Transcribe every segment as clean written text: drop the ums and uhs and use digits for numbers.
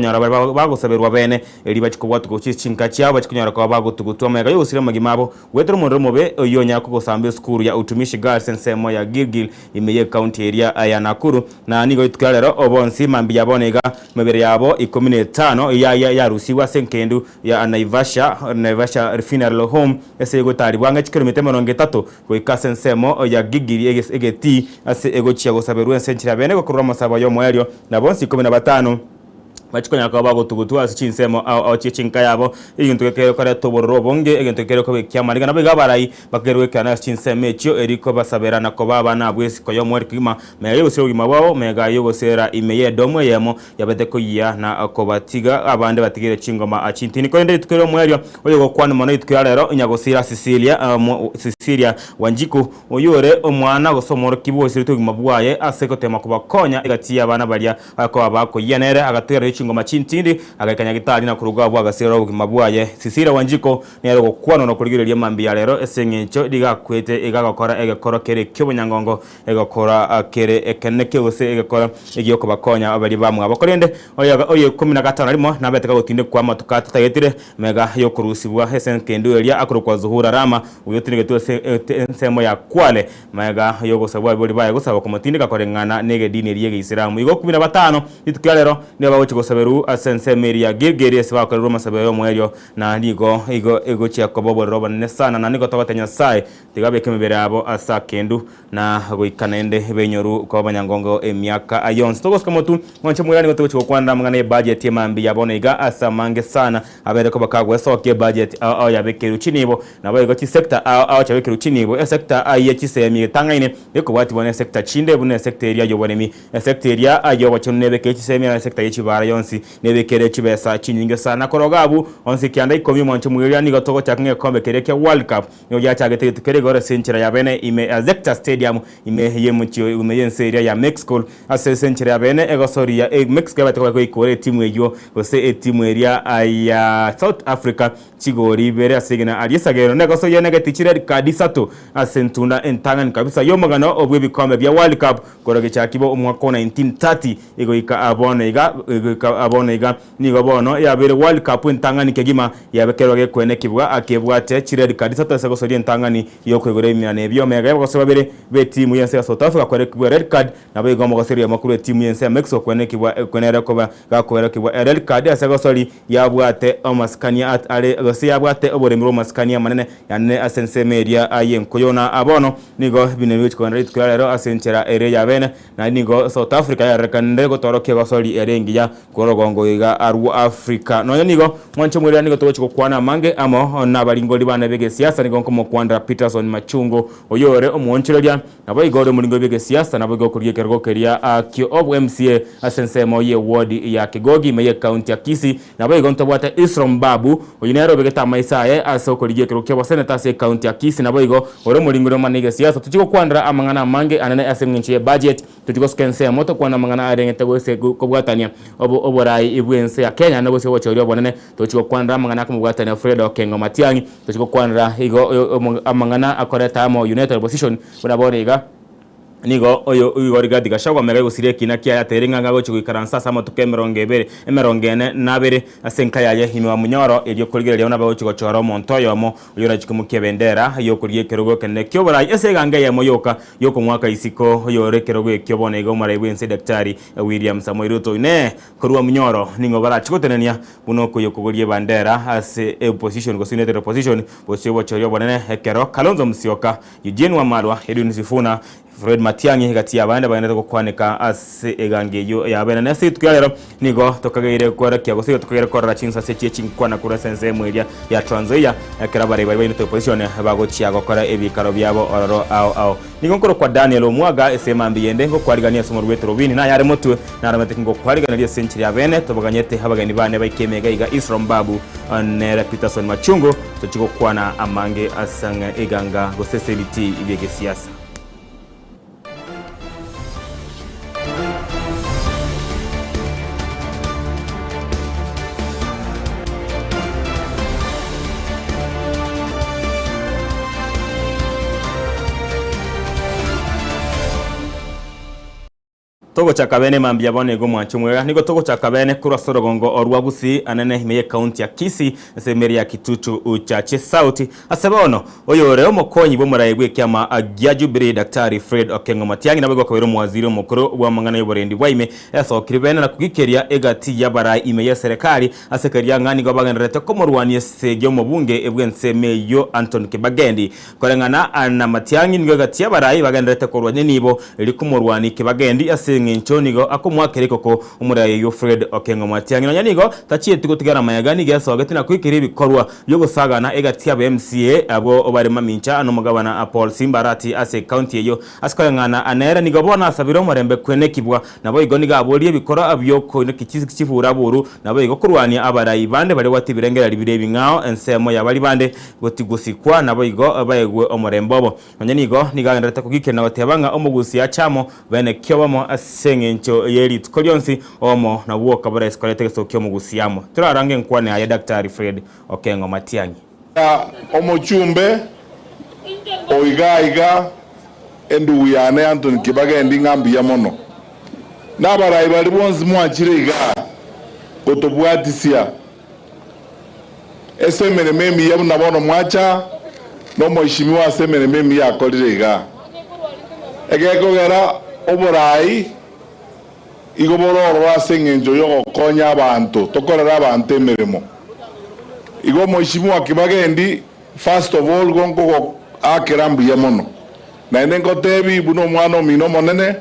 nyara bagosaberwa bene eri bachikobwa tugochichinka cyabo bachikunyara kwa bagutugutwa mega yosire magimabo wetro munro mobe yonya ko gosamba skuru ya utumishi girls ensemo ya Gilgil imeye county area ya Nakuru na nigo itkarero obonsi mambi yabonega mebere yabo 15 ya rusiwa senkendu ya Naivasha Funeral Home ese ego tari bwanga chikiromite 30 ko ikasensemo ya Gilgil egeti ase ego chiago saberu ensenchira bene ko kurwa masaba yo moelio na bonsi 15 bachikonya kwa bago tugutu asichinsemo au chichinka yabo igintu kekero kare tobororo bonge igintu kekero ko kyamariga nabiga barayi bakerwe kana asichinseme cyo eriko basaberana ko baba na bwesi ko yo mwerikima meyo usiro gimabao mega yo gosera imeye domwe yemo yabete ko ya na ko batiga abande batigire chingoma achintini ko ndende tukero mweryo oyo go kwana mono itkyarero inyagosira Cecilia Wanjiku oyore omwana gosomoro kibose tugimabwaye aseko tema ko bakonya igati abana balia ko abako yanere agatera chingoma chintindi agakanya gitali na kuruga bwa gasero bwimabwaye Cecilia Wanjiko nero gokwana no kurigireria mambi ya lero esengecho diga kwete egakora egakora kere kyobunyangongo egakora kere ekeneke ose egakora egiyoko bakonya abali bamwe abakorende oyo 15 arimo nabeteka gotinde kwa matukata tayetire mega yo kurusibwa esenkendu elia akurukwa zuhura rama uyotinige tuose ensemo ya Kwale mega yo gosabwa boli baye gosaba komotinde gakorengana nege dini eriye Islamu igo 15 itukyalero ne bawo saberu asense meria Gilgil esiba ko roma sabeyo moelio na nigo ego chia ko bobo roba nesana na nigo tokatenya sai tigabe kemebere abo asakendu na goikanende benyoru ko banyangongo emiaka ayons togos kamotu ngonche mwirani goto chiko kwanda mangane budget yamambi yabonega asamange sana abere ko bakagwe soke budget au yabekeru chinibo na bayo goti sector au chabekeru chinibo sector aye chisemi tangaine eko wati bone sector chinde bune sector area yo bonemi sector area ayo wachonebe ke chisemi na sector yechibara yonsi nebekere chibesa chinyinge sana korogabu onsi kyanda ikomi mwanche mwirya nigo togo chakinge kombe kereke World Cup yo yachagete tukere gore senchira ya bene ime Azecta Stadium ime yemuchio umeyenseria ya Mexico ase senchira ya bene ego sorry ya Mexico batako ko ikore timu ejo gose timu area ya South Africa chigori bere asegena alisagero nego so yene getichire kadisatu asentuna entangan kabisa yo magano obwe bikombe bya World Cup koroge chakibo umwaka 1930 ego ika abonega nigo bono yabere World Cup entangani kegima yabekerwa kwene kibwa akebwate chire kadisatu sego so entangani yo kwegore imyane ebyo mega yabose babere be timu yense ya South Africa kwere kibwa red card na bego mo goseri ya makuru timu yense ya Mexico kwene kibwa kwenera ko gakwera kibwa red card asego sori yabwate omaskania at ale gosi yabwate oboremiro maskania manene yanne asense media ayenkuyona abono nigo binebiyo kwenda itkwalero asenchera ere ya bene na nigo South Africa ya rekande go toroke gosori erengi ya korogongo iga aru Africa no nigo mwanche mwira nigo tochiko kwana mange amo na balingoli bana bege siasa nigo nkomo kwanda Peterson Machungo oyore omwonchereria nabo igore mulingo bege siasa nabo go kuriye kergo keria akio ob MCA asense moye ward ya Kigogi meye county ya Kisii nabo igo ntobwata Isrom Babu oyinero bege tamaisaye aso kuriye kergo kya senata se county ya Kisii nabo igo ore mulingo ro manige siasa tuchiko kwandra amangana mange anane asengenche budget tuchiko skense moto kwana mangana arengete gose kobwatania oborai ibwense ya Kenya nabo se wocho bonene tochiko kwandra mangana kumubwatania Fred Okengo Matiangi tochiko kwandra igo amangana akoreta amo United Opposition bonabonega nigo oyo igoriga digashagwa mega gusire kina kya yateringa ngago chikuikaransa sama tukemerongere emerongene nabere asenka yaye himwa munyoro iryo kurigere leona bawo chiko choro montoyo mo yora chikumuke bendera yo kuriye kerogo kene kyobora ese gange ya moyoka yoko mwaka isiko yore kerogo ekyobone go mara ibwense daktari William Samoei Ruto ne kurwa munyoro ningo bara chikotenenia buno ko yokugorie bandera ase opposition go United Opposition bosebo choryo bonene ekero Kalonzo Musyoka Eugene Wamalwa Edwin Sifuna Fred Matiangi hagati y'abandi bayenda ko kwanika ase egangeyo yabena nase tukyalero nigo tokagire kwara kya gose tokagire kwara chinsa se chinkwana kura sense mweria ya Trans Nzoia akira bare bare into position bago chiago kora ebikaro byabo ororo au nigo nkoro kwa Daniel Omwaga esema mbiyende ngo kwarigania somo rwetro bini na yare mutwe na ramete ngo kwarigania senchiri yabene tobaganyete habagani bane baikemega iga Isrom Babu ne Peterson Machungo tochiko kwana amange asanga eganga gose seliti ibege siasa. togo chakabene mambia bone go mwanchumwega nigo togo chakabene kura sorogongo orwagusi anene himeye county ya Kisii semeri ya Kitutu uchache sauti asebono oyore omokonyi bomuraigwe kyama agya Jubilee Daktari Fred Okengo Matiang'i nabwo kwero mwaziri mukuru wa mangana y'oburendi bwaime esokiribene na kugikeria egati yabarai imeye serikali asekeria ngani go bagenderete komurwanie segyo mubunge ebwenseme yo Anton Kibagendi korengana na Matiang'i nigo gati yabarai bagenderete korwanye nibo likumurwani Kibagendi nchonigo akomwakereko ko umuraye yo Fred Okengo Matiang'i nyanigo tachiye tugotigara mayagani geso gati na kwikiri bikorwa yo gusagana egati ya MCA abo bari mamincha ano mugabana Paul Simbarati ase county yo askayangana anera nigo bona asabiro murembe kwenekibwa nabo igoniga aboliye bikora abyoko no kikizi kivura buru nabo igokurwania abarayi bande bari watibirengera libire ngao ensemo ya bari bande gotigusikwa nabo igo bayegwe omurembobo nyanigo nigandereta kugikena batebanga omugusi ya chamo bene kyobamo sengencho yeri tukolionsi omo na woka bara eskolete sokyo mugusiamo turarange nkwane ya Daktari Fred Okengo Matiang'i omochumbe oigaiga endu yane Anton Kibagendi ngambi ya mono nabarayi bali bonzi mwachire otobwatisia esemene memi yabu nabono mwacha no mheshimiwa semene memi yakolire iga egekogera oborayi igobororo asengenjo yo konya abantu tokorera abantu emirimo igo mheshimiwa Kibagendi first of all gongo akirambi ya mono na enengo tebi buno mwana mino monene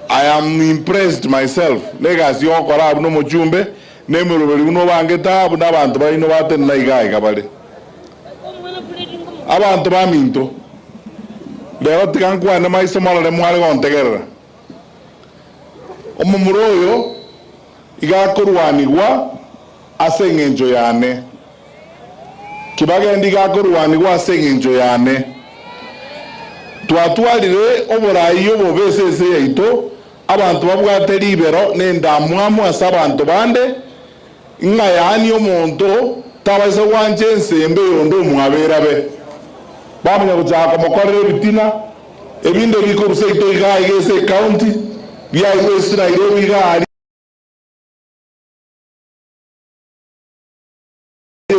I am impressed myself negasi okora buno mujumbe nemiroberi buno bangeta buno abantu bayino baten na igaiga bale abantu baminto lero tikankwana maiso malale mwale gontegerera omumuroyo igakorwanirwa asengenjo yane Kibagendi igakorwanirwa asengenjo yane twatwalire oborayi obobesese yaito abantu babwate libero nendamwamu asa abantu bande nga yani omonto tabaise wanje ensembe yondo omwaberabe bamanya kuchaka mokorere bitina ebinde bikoruse ito igaigese county bya West Nairobi gari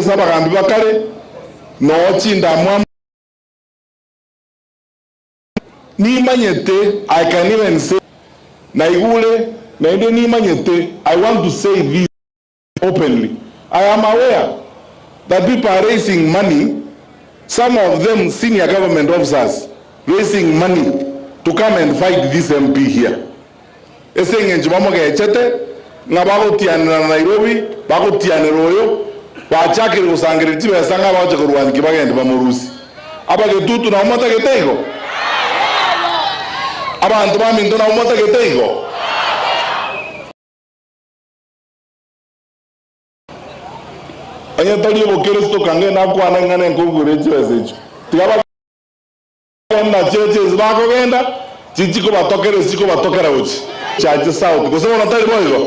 saba gambi bakale no chinda mwa ni manyete I can even say na igule na inde ni manyete I want to say this openly. I am aware that people are raising money, some of them senior government officers raising money to come and fight this MP here. Esengenje bamoga echete ngabago tiana na Nairobi bago tiana royo bachakire kusangire tibe sanga baje kurwani Kibagendi bamurusi abage tutu na umata getego abantu baminto na umata getego anya tali bokero sto kange na kwa ngane nkugure chiwesecho tigaba na cheche zibako genda chichiko batokera uchi chaje south kusema na tali boyo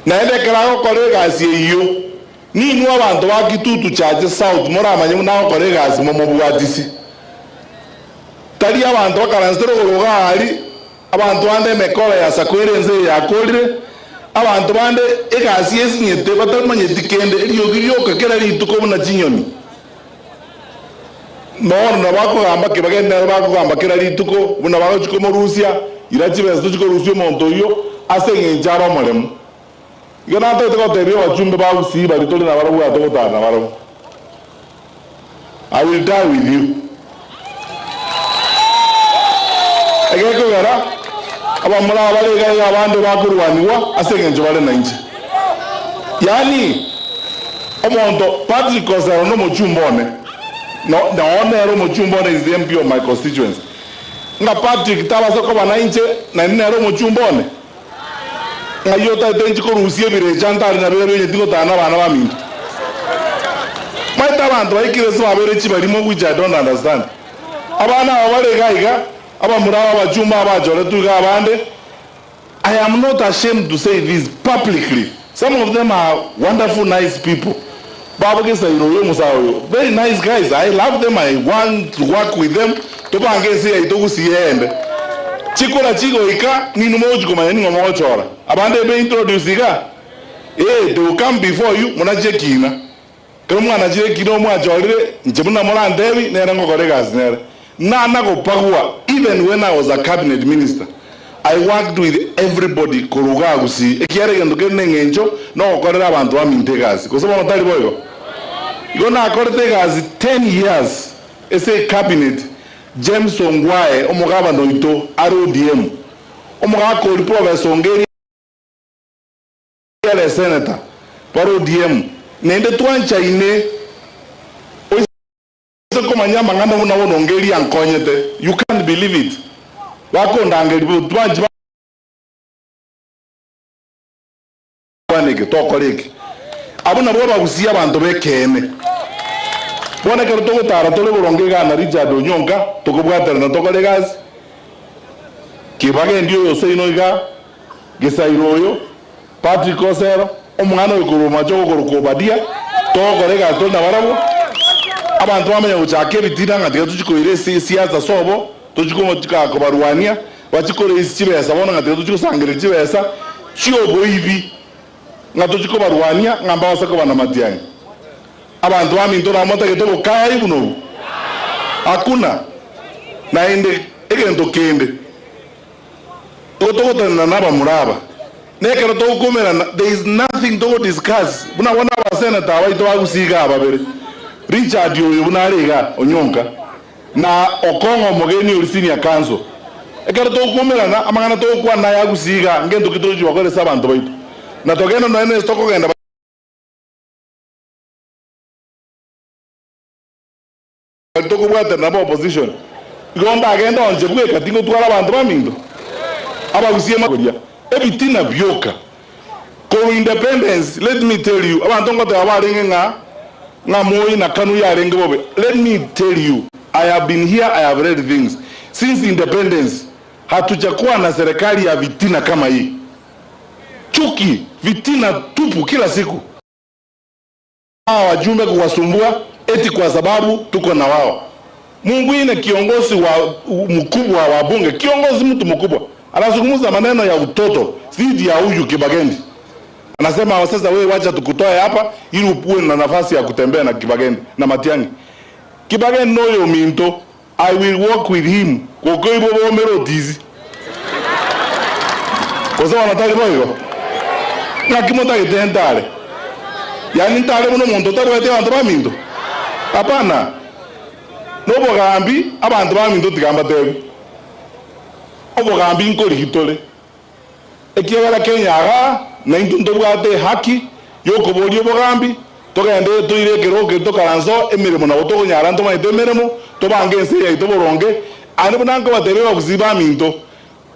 na ende karago kolega asiyo ni nwa abantu bakitutu chaje south mora amanye na kolega asimo mobwatisi tali abantu bakaranstero goroga ali abantu bande mekora ya sakwerenze ya kolire abantu bande egasi esinyete batamanye dikende iliyogiyoka kera lituko na chinyoni no bako gamba Kibagendi bako gamba kera lituko buna bako chiko mu Russia irachibezo chiko Russia montoyo asengenja ro molemo yona to ko tebyo wachumbe ba usi bali tole na barabu atokotana barabu I will die with you egeko gara abamura bale ga abande bakurwaniwa asengenjo bale na nje yani omonto Patrick Kozaro no muchumbone no onero muchumbone is the MP of my constituency nga Patrick tabaso ko bana nje na nero muchumbone ngayota tenji ko Rusie bire jantari na bere nyetiko tana bana baminto maita bantu bayikire so abere chibarimo which I don't understand abana abale gaiga abamura abajumba abajore tuga abande I am not ashamed to say this publicly. Some of them are wonderful nice people very nice guys. I love them. I want to work with them to chikora chigo ika ni numoji kumanya ni ngomo chora abande be introduce ika they will come before you muna chekina kero mwana chekino mwa chorire njemuna mwana ndewi nera ngokore gas nera na go pagwa. Even when I was a cabinet minister, I worked with everybody koruga gusi ekiare gendo kene ngenjo no okorera abantu amintegazi kusoma notali boyo yona akortegazi 10 years ese cabinet James Ongwae omugaba noito RODM omugaba ko professor Ngeri ele senator RODM nende twancha ine oise komanya manganda una wono Ngeri ankonyete. You can't believe it. Wako ndangeli twancha waneke tokoreke abuna bo bagusiya abantu bekene bona kero to gutara to burongega na Richard Onyonga to kubwatera na tokoregazi kibage ndio yose inoiga gesairoyo Patrick Osero omwana okuruma cyo kurukobadia tokorega to na barabo abantu bamenya uchake bitina ngati tuchikoire siasa sobo tuchikomo chikako barwania bachikore isibesa bona ngati tuchikosangire chibesa chiobo ibi ngatochiko barwania ngamba wasako bana matiani abantu bamintora mota ketoko kaya ibuno hakuna naende egento kende totoko tana naba muraba nekero to kumera. There is nothing to discuss. Buna wana ba senator wa ito agusiga ababere Richard yoyo buna arega Onyonka na Okongo Mogeni uri senior council ekero to kumera na amangana to kwa na yagusiga ngento kitoji wakore sabantu baito na togeno no ene stoko genda toko bwate na opposition igomba agenda onje bwe katingo twala abantu bamindo abagusiye makodia ebitina byoka ko independence. Let me tell you abantu ngote abaringe nga moyi na kanu ya renge bobe. Let me tell you, I have been here, I have read things since independence. Hatujakuwa na serikali ya vitina kama hii. Chuki, vitina tupu kila siku. Wajumbe kuwasumbua eti kwa sababu tuko na wao. Mungu ine kiongozi wa mkubwa wa bunge, kiongozi mtu mkubwa anazungumza maneno ya utoto dhidi ya huyu Kibagendi. Anasema sasa wewe wacha tukutoe hapa ili uwe na nafasi ya kutembea na Kibagendi na Matiang'i. Kibagendi noyo minto, I will work with him. Koko ibo bomero tizi. Kwa sababu anataka boyo. Na kimota kitendale. Yani ntale muno muntu tarwete abantu baminto. Hapana. Nobo gambi abantu baminto tigamba tebi. Obo gambi nkoli hitole. Ekiagala Kenya aga na intunto bwate haki yoko boli obo gambi togende toire keroke tokaranzo emirimo na otoko nyara ntoma itemeremo tobangense ya itoboronge ani bunanko batebe bakuziba minto.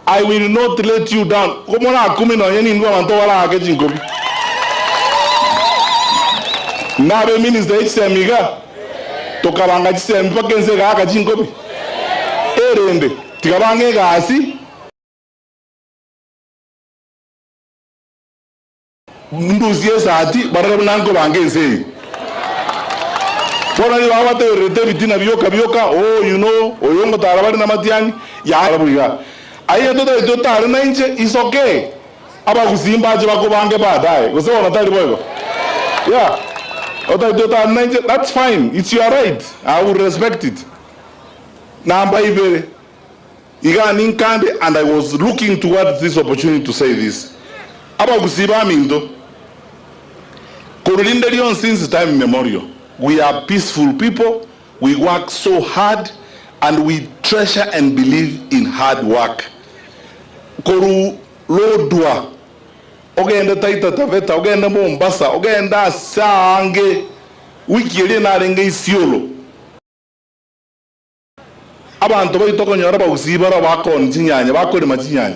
I will not let you down. Komona akumi no yeni ndwa manto wala ake jinkobi. Nabe minister HCMiga tokabanga HCM pakense ga aka jinkobi. Erende tikabange gasi nduzie sati barara bunanko bangense. Bona ni bawate rete bitina byoka oh you know oyongo tarabari na Matiang'i ya arabuya. Aye toto tare na inche is okay. Aba kuzimba aje bakobange baadaye. Kusema unataka boyo. Yeah. Toto tare na inche, that's fine. It's your right. I will respect it. Namba ibere. Iga ninkande, and I was looking towards this opportunity to say this. Aba kuziba mindo. Korulinde lion since time immemorial. We are peaceful people. We work so hard and we treasure and believe in hard work. Koru lodwa ogenda Taita Taveta ogenda Mombasa ogenda Sange wiki ile na renge Isiolo abantu bayitoko nyora bagusibara bakon chinyanya bakore machinyanya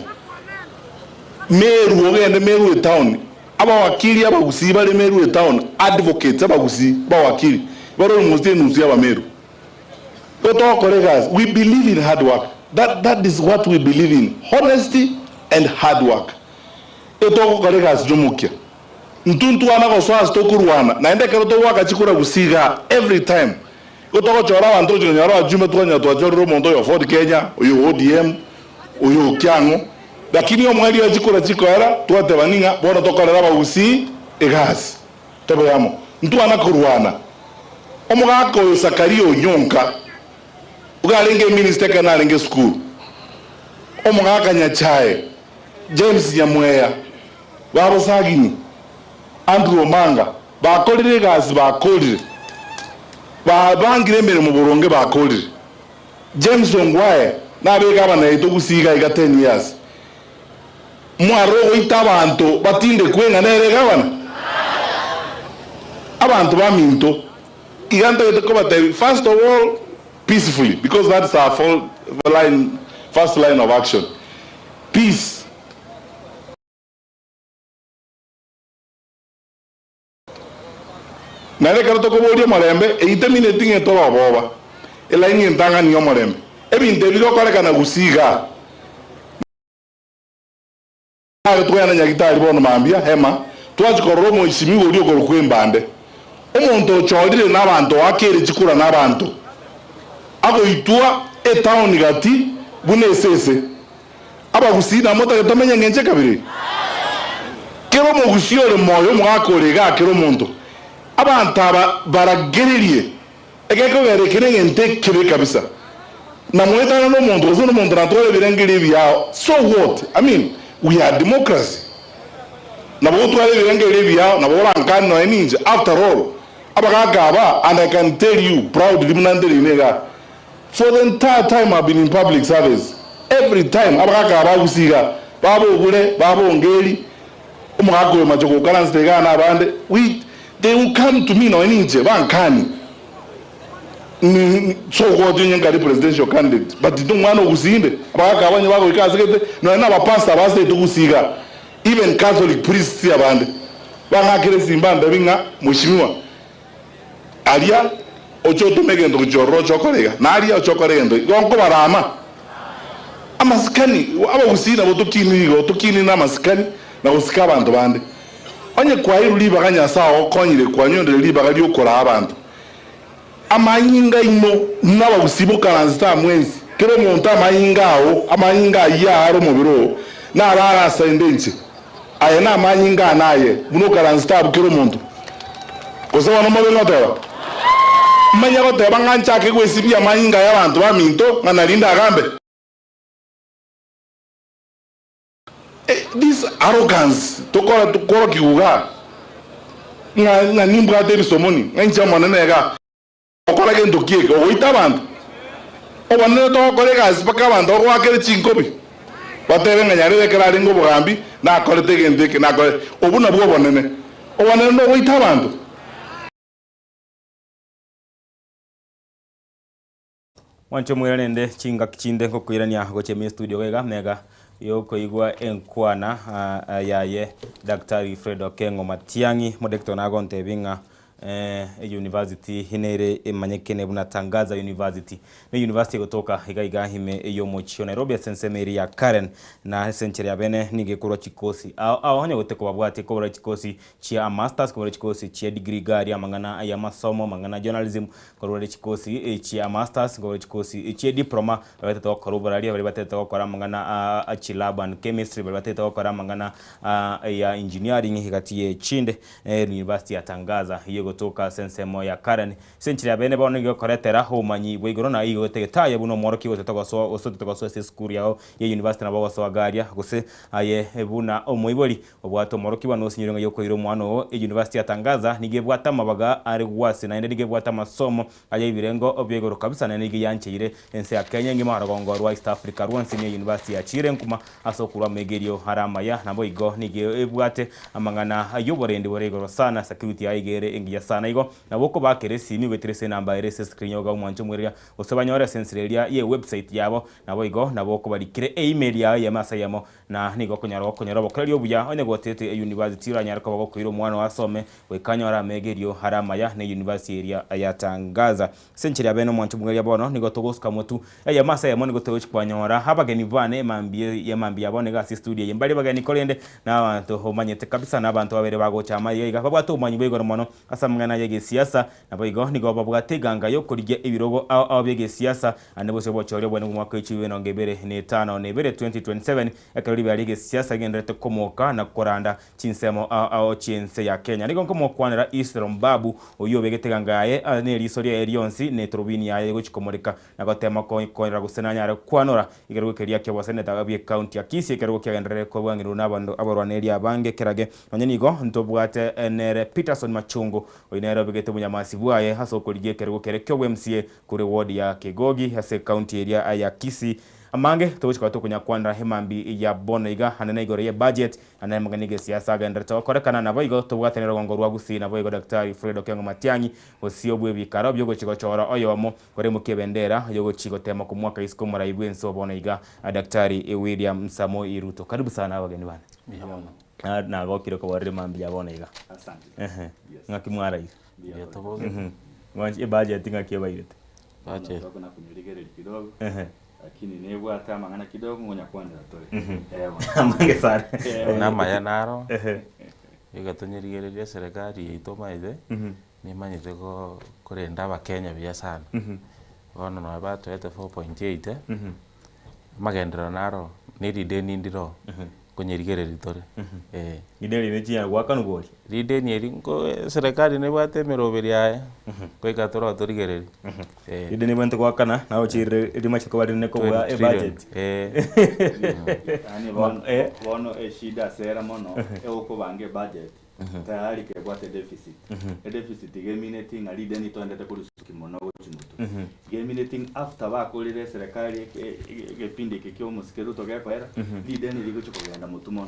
Meru ogenda Meru town aba wakili abagusibare Meru town advocates abagusi ba wakili baro muste nusi aba Meru Toto colleagues, we believe in hard work. That is what we believe in. Honesty and hard work. Toto colleagues jumukia. Ntuntu wana ko swa stokuruana. Na ende keroto waka chikura gusiga every time. Toto ko chora wanto nyara jume to nya to choro mondo yo Ford Kenya, yo ODM, uyu kyango lakini omwali ajikora chikora twate baninga bona tokorera bagusi egasi tebe yamo ntwana kurwana omugako Zakaria Onyonka ugalenge minister kana lenge school omugaka Nyachae James Nyamweya babo sagini Andrew Omanga bakolire gasi bakolire babangire mbere mu buronge bakolire James Ongwae nabega abana ito gusiga iga 10 years mwaro wita abantu batinde kwenga nerega abana abantu baminto igante to come first of all peacefully because that's our first line of action. Peace. Nale karato ko bodi marembe e iterminate nge to boba ela ngi ntanga ni marembe ebi interview ko kana gusiga ale to yana nyagitari bono mambia hema twaje ko romo isimi gori ko kwembande umuntu chodire n'abantu akere chikura n'abantu ago itua etown gati bunesese abagusina mota tomenya ngenje kabiri kero mu gusiore moyo mwakorega kero muntu abantu baragererie egeko berekere ngente kire kabisa na mweta no muntu zo no muntu natore birengere byao so what I mean we are democracy na boto ale birengere byao na bora nkano eninja after all abagagaba and I can tell you proudly nega for the entire time I've been in public service every time abagagaba gusiga babo gure babo ngeli umugagwe majoko balance tega na bande they will come to me no eninje bankani so what you ngari presidential candidate but don't want to gusinde abagagaba nyi babo ikazekete no na ba pastor base to gusiga even Catholic priests abande bangakire simbanda binga mushimiwa alia ocho to megendo jorro chokorega na alia ochokorendo gonko barama amaskani abagusina botukini na maskani na usika abantu bande onye kwa iruliba kanya sawo konyire kwa nyondere liba gali okora abantu amanyinga imo nabagusibo karanzita mwenzi kero monta amanyinga yaro mubiro na rara sendenche ayena amanyinga naye muno karanzita bukero muntu kosawa no mobe ngotera manya gote bangancha ke kwesibia amanyinga y'abantu baminto nganalinda agambe this arrogance tokora kiuga nga nimbra de somoni ngancha monene ga okora ke ndokieke oita bantu obanene to kolega sipaka bantu okwakere chinkobi batebe nganyare kerari ngo bugambi na korete gendeke na kore obuna bwo bonene obanene no oita bantu wancho mwirende chinga kichinde ko kwirania goche mi studio wega mega yoko igwa enkwana yaye Dr. Fredo Kengo Matiangi modekto nagonte binga university hinere emanyekene bunatangaza university ne university gotoka igaiga hime yo mochio Nairobi sensemeri ya Karen na century abene nige kuro chikosi aho hanya goteko babwate ko chikosi chia masters ko chikosi chia degree gari amangana ya masomo mangana journalism ko chikosi chia masters ko chikosi chia diploma babate to ko bari babate to ko amangana lab and chemistry babate to ko amangana ya engineering higati chinde university yatangaza gotoka sensemo ya Karen century abene bono nge koretera homanyi bwigoro na iyo tegetaye buno moroki wotetwa so osotetwa so school yao ye university na bago so garia gose aye buna omoibori obwato moroki bano sinyirenga yoko iro mwano university yatangaza nige bwata mabaga ari gwase na ndige bwata masomo aye birengo obyegoro kabisa na nige yancheire ense ya Kenya ngima ragongo rwa East Africa rwansi ni university ya Chirenkuma asokura megerio haramaya nabo igo nige bwate amangana ayoborende boregoro sana security aigere engi sana igo na boko bakeresi mi wetrese namba erese screen yoga umwancho mweria osabanyora sensirelia ye website yabo nabo igo na boko barikire email ya masayamo na nigo konyara bokreli obuya onye gotete university ranyara ko bako iro mwana wasome wekanyora megerio haramaya ne university area ayatangaza century abeno mwancho mweria bono nigo togoska motu ya masayamo nigo togochi kwanyora habageni vane mambia bone ga studio yembali bagani kolende na abantu homanyete kabisa na abantu babere bago chama yiga babwato umanyi bwego mono asa samngana yege siasa nabo igo nigo babwateganga yo kurige ibirogo ao bege siasa anebo sebo choryo bwana mwaka ichiwe na ngebere ne 5 ne bere 2027 ekarori bya siasa gendrete komoka na koranda chinsemo ao chinse ya Kenya nigo komokwanira Islam Babu oyo begetegangaye ne risoria erionsi ne trobini yaye gochikomoreka na gotema koira gusenanya kwanora igerugo keria kya waseneta gabye county ya Kisii igerugo kya gendrere ko bwangiru nabando aborwaneri abange kerage onyenigo ntobwate nere Peterson Machungu oinero begete munyamasi bwaye haso kurige kerugo kerekyo MCA kuri ward ya Kegogi hase county area ya Kisii amange tochika to kunya kwandra hemambi ya Bonaiga hanene igore ye budget anaye maganige siasa gendreta korekana na boigo tobwatenero gongorwa gusi na boigo Daktari Fredo Kengo Matiangi osio bwe bikaro byo gochiko chora oyomo kore mukebendera yogo chiko tema ku mwaka isiko maraibwe nso Bonaiga Daktari William Samoei Ruto. Karibu sana abageni bana. Na gokire ko warire mambi ya Bonaiga. Asante. Ngakimwara hizo. Ndio tobo. Wanchi budget ngakibairete. Budget kuna kunyuligere kidogo. Lakini nebo hata mangana kidogo ngonya kwanda tole. Amange sana. nama ya naro. Igatonyirigereria serikali itomaide. Nimanyite ko kurenda abakenya bya sana. Ono no abato ete 4.8 magendera naro niri deni ndiro kunyirigereri tore ideni ne chia gwakanu gori rideni eri ngo serikali ne bwate meroberi aya ko ikatoro torigereri ideni bwente gwakana nawo chire rimachi ko barine ko wa budget ani bono shida sera mono uko bange budget tayari ke bwate deficit deficit geminating ali deni to ndete kuri kimono gochimuto geminating after bakolire serikali gepindi kikyo musikero to gakwera lideni ligocho kugenda mutumono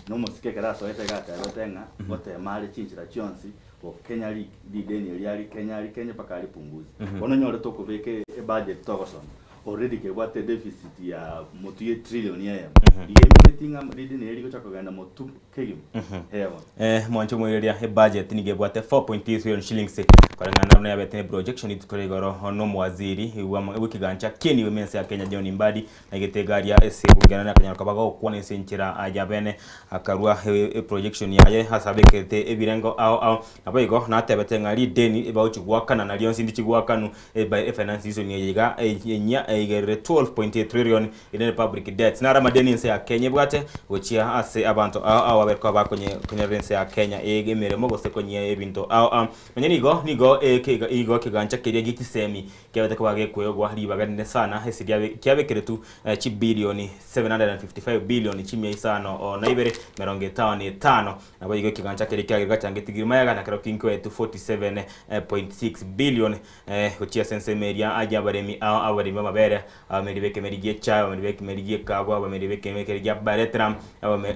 no musike karaso ete gata rotenga bote mali chinchira chionsi ko Kenya lideni lyali Kenya pakali punguzi bono nyore to kubeke budget to gosona already ke bwate deficit ya mutu ye trillion ya geminating lideni ligocho kugenda mutu kegim hewa mwancho mwereria budget ni gebwate 4.3 trillion shillings karangana na yabete projection itukoregoro no mwaziri wikigancha Keni Women's ya Kenya John Mbadi na getegaria esebungana na Kenya kabago kuone senchira ajabene akarua projection yaye hasabekete ebirengo au abayigo na tebete ngari deni ebauchi gwakana na lionsi ndichigwakanu by finance season yeyiga enya egere 12.8 trillion in public debts na ramadeni ya Kenya bwate ochia ase abantu au aberko bakonye rense ya Kenya egemere mogose konye ebinto au nigo igo kigancha kiria gitisemi kyabete ko bage kwegwa libaganine sana hesiria kyabekeretu chi bilioni 755 bilioni chimya isano na ibere 55 nabo igo kigancha kiria kyagachangetigira yaga na kero kinko etu 47.6 bilioni ochia sense media ajabaremi abaremi mabere ameribeke merigie cha ameribeke merigie kagwa ameribeke merigie baretram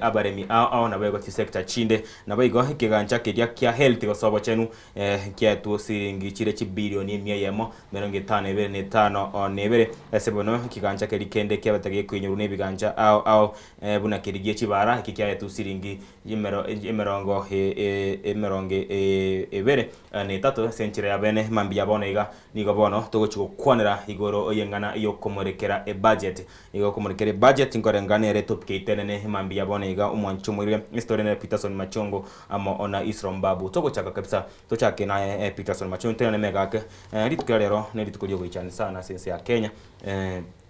abaremi na bego ti sector chinde nabo igo kigancha kiria kya health go sobo chenu kya tu siringi chire chi bilioni 155 nebere esebono kigancha kerikende kyabatagiye kwinyuru nebiganja au buna kirigiye chibara kikya tu siringi emerongo ebere ne tato senchire yabene mambi yabonega nigo bono togochiko kwanera igoro oyengana iyo komorekera budget igo komorekera budget ngorengane re top keitenene mambi yabonega umwanchumurire story na Peterson Machungu amo ona Islam Babu togochaka kabisa tochake na Peterson Machungu tena megake ritukira rero ne ritukuliyo goichana sana sense ya Kenya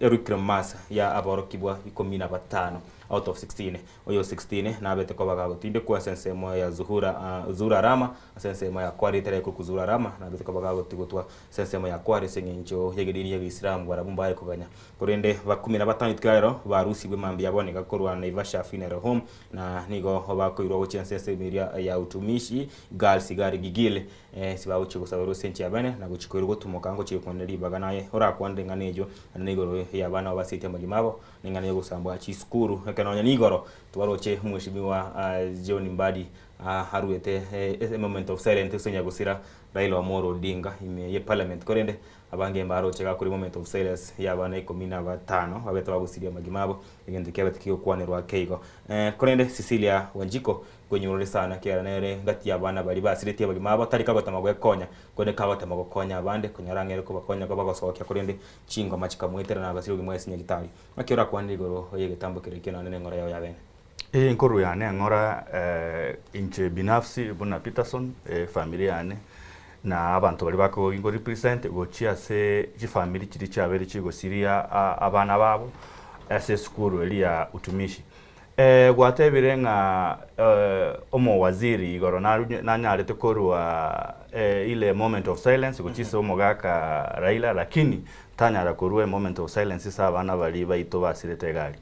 Eric Mass ya aboro kibwa 15 out of 16 oyo 16 na bete ko bagago tinde kwa sense mo ya Zura Rama sense mo ya kwari tere ko Zura Rama na bete ko bagago tigotwa sense mo ya kwari sengencho yegedini ya Islam gwara bumbaye kuganya kurende ba 15 twirero barusi bwe mambi yaboneka korwa na Ivasha Funeral Home na nigo bakoirwa go sense media ya utumishi girls gari gigile siba uchi gusabero senchi yabane na guchikoirwa tumoka ngo chikoneri baganaye ora kwande nganejo nigo ya bana basite magimabo ningane gusambwa chi skuru kanonya nigoro twaroche mweshimiwa John Mbadi haruete moment of silence sonya gusira Raila Amolo Odinga ye parliament korende abange mbaro cheka kuri moment of silence yabana 15 babeta bagusiria magimabo ngende kyabete kiyo kwanerwa keigo korende Cecilia Wanjiko gwenyurore sana kera nere ngati yabana bari basirete bagimabo tarika gotamago ekonya kone kagotamago konya abande kunyarangere ko bakonya ko bagosoka korende chingo machika mwetera na basiro gimwe sinya gitari makiora kwandikoro yege tambukire kena nene ngora yawe yabene Nkuru yane ngora inche binafsi buna Peterson familia yane na abantu bali bako ingo represent gochia se family chiri chabere chigo siria abana babo ase skuru elia utumishi gwatebire nga omo waziri igoro na nyarete korwa ile moment of silence gochise omo gaka Raila lakini tanyara korwa moment of silence sa abana bali baito basirete gari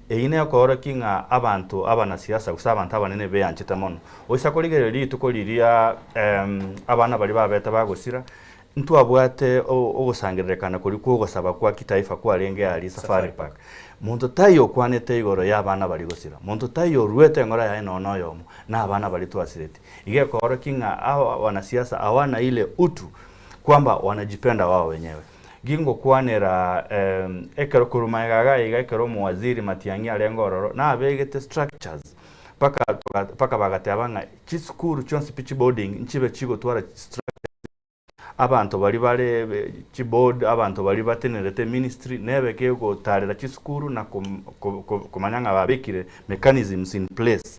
ine okora kinga abantu abana siasa gusa abantu abanene beyanchita mono oisa koligereri tukoliria abana bali babeta bagosira ntu abwate ogusangirekana kuri ko gusaba kwa kitaifa kwa renge ali Safari Park muntu tayo kwanete igoro ya abana bali gosira muntu tayo ruete ngora ya ino yomo na abana bali twasireti ige okora kinga wana siasa awana ile utu kwamba wanajipenda wao wenyewe gingo kwanera ekero kurumaigaga igakero muwaziri Matiang'i alengororo na abegete structures paka bagate abanga chiskuru chonse pitch boarding nchibe chigo twara abantu bali bare chiboard abantu bali batenerete ministry nebe kego tarera chiskuru na kumanyanga babekire mechanisms in place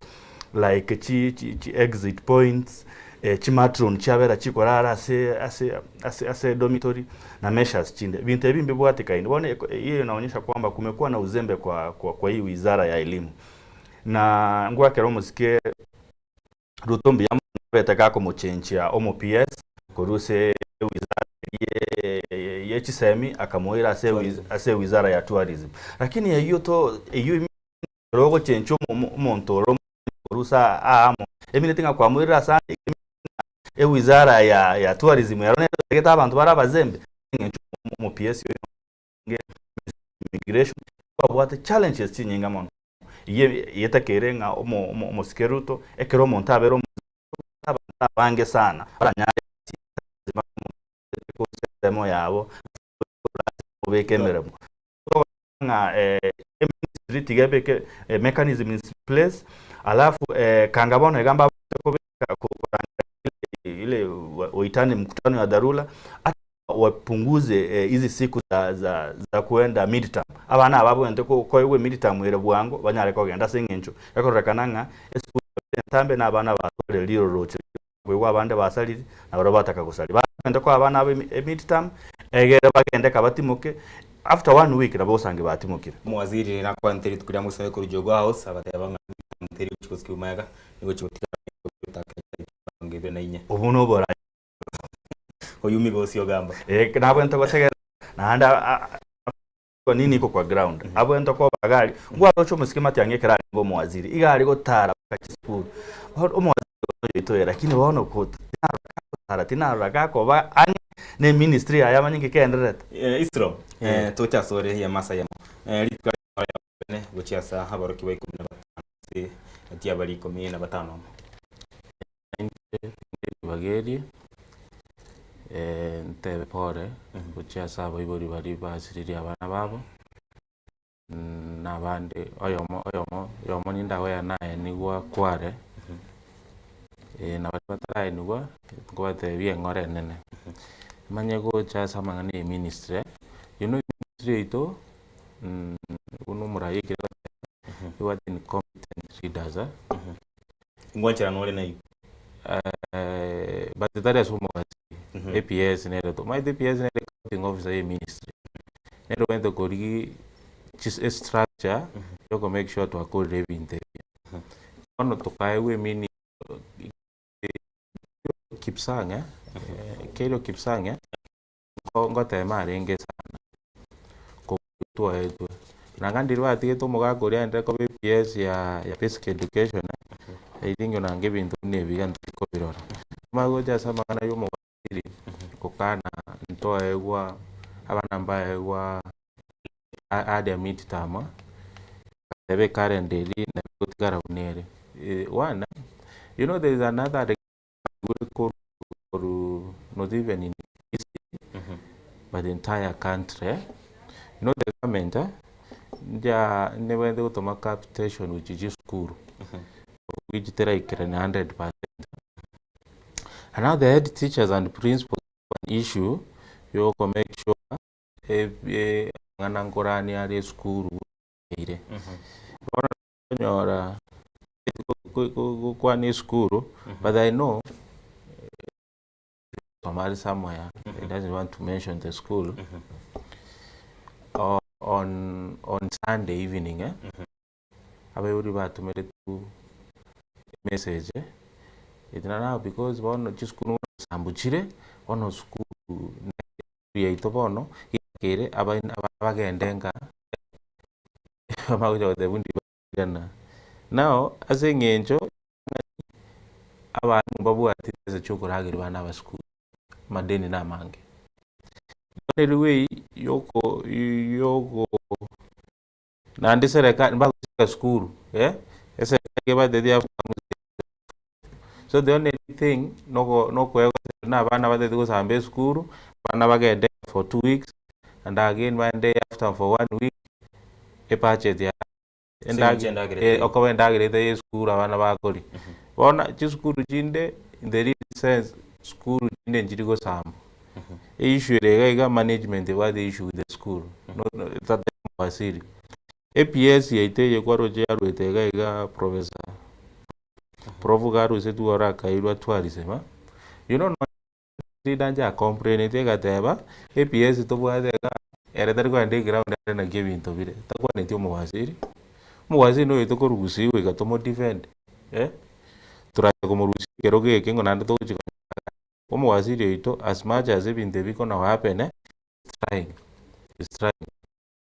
like chi exit points chimatron chabera chikorara ase dormitory na measures chinde bintu ebimbe bwatika ine bone hiyo inaonyesha kwamba kumekuwa na uzembe kwa hii wizara ya elimu na ngwa kero musike rutombi ya betaka ko muchenchia omo PS koruse wizara ye chisemi akamoira ase wizara ya tourism lakini hiyo to hiyo rogo chencho montoro rusa amo eminetinga kwa mwira sana wizara ya tourism ya reta abantu barabazembe mu PS immigration kwa challenges chinyinga mono yetakere nga omo skeruto ekero montabero bange sana baranya demo yabo obekemere nga ministry tigebe mechanism in place alafu kangabona egamba ile waitane mkutano ya dharura wapunguze hizi siku za kuenda midterm abana ababo ente ko iwe midterm ere bwango banyare ko genda singencho yakorekananga esku tambe na abana batore liro roche bwe abande basaliri na baro bataka gusali ente ko abana abo midterm egere bagende kabatimuke after 1 week nabo sange batimukira muwaziri na kwanteri tukuria musabe ko rujogo house abateba nganteri chikoski umayaga nigo chigotika ngebe na inya obuno bora oyumi gosio gamba nabo ento gotegera nanda ko nini ko kwa ground abo ento ko bagari ngwa rocho musikima tyangekera ngo muwaziri igari gotara kachispuru omuwaziri itoyera lakini wono ko tara tinara gako ba ne ministry aya manyinge kenderete Istrom tocha sore ya masa ya litka ne gochia sa habaro kiwa 15 atia bali 15 bageri ntebe pore gochia sa boibori bari basiriri abana babo nabande oyomo nindawe ya naye nigwa kware na batara nigwa ngwate biengore nene manye gocha sama ngane ministry ministry ito uno murayi ke what in competent leaders ngwanchira nole na but that is what APS nere to my APS nere counting officer e ministry nere wento kori chis structure to make sure to accord revenue ono to kai we mini kipsanga kero kipsanga ngote marenge sana ko to eto nangandirwa ati to moga koria ndre ko PS ya basic education I think you nange bintu ne bigan ko birora mago ja sama kana yo mobili ko kana nto egwa abana mba egwa ade midterm debe currently na kutigara unere one you know there is another or not even in but the entire country you know the government ja never do to make capitation which is school which they are 100%. And now the head teachers and principals an issue you can make sure if anangorani are school ire nyora kwa ni skuru, but I know Somali somewhere, he doesn't want to mention the school. On Sunday evening, everybody about to make a message. It's not now because one just couldn't sambuchire, one of school create a bono, he carried again denka. Now, as an angel, abantu babu ati chokoragiri bana ba school madeni na mange anyway yoko na ndi serikali ba school serikali ba de so the only thing noko na bana ba de go sambe school bana ba get there for 2 weeks and again one day after for 1 week e pache dia okawenda gere school abana ba kori bona school jinde in the real sense school jinde njiri go sambo issue rega management wa the issue with the school no that wasiri APS yaite ye kwaro je arwete ga professor prof garu se tu ora kairwa twarise ma you know no danja complain te ga teba APS to bwa de ga ere dar go ande ground na giving to bire ta kwa nti mo wasiri no ito ko rugusi we ga to mo defend turate como kero que kengo nando to chiko como wasiri ito as much as even the biko na happen trying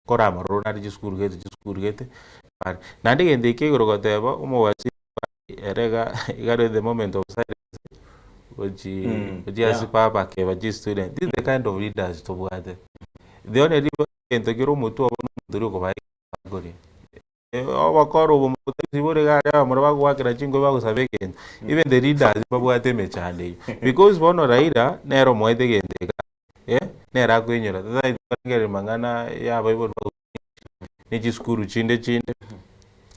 kora maro na di school gate nandi gende ke goro goteba como wasiri erega igaro the moment of silence oji as papa ke ba student this is the kind of leaders to bwate the only reason kero mutu abono nduri ko ba gori wakoro sibore gara muraba gwakira chingo bagusabeke even the leaders babwate mechande because bono raira nero moite gendeka nera kwenyora that ngere mangana ya bible ni jiskuru chinde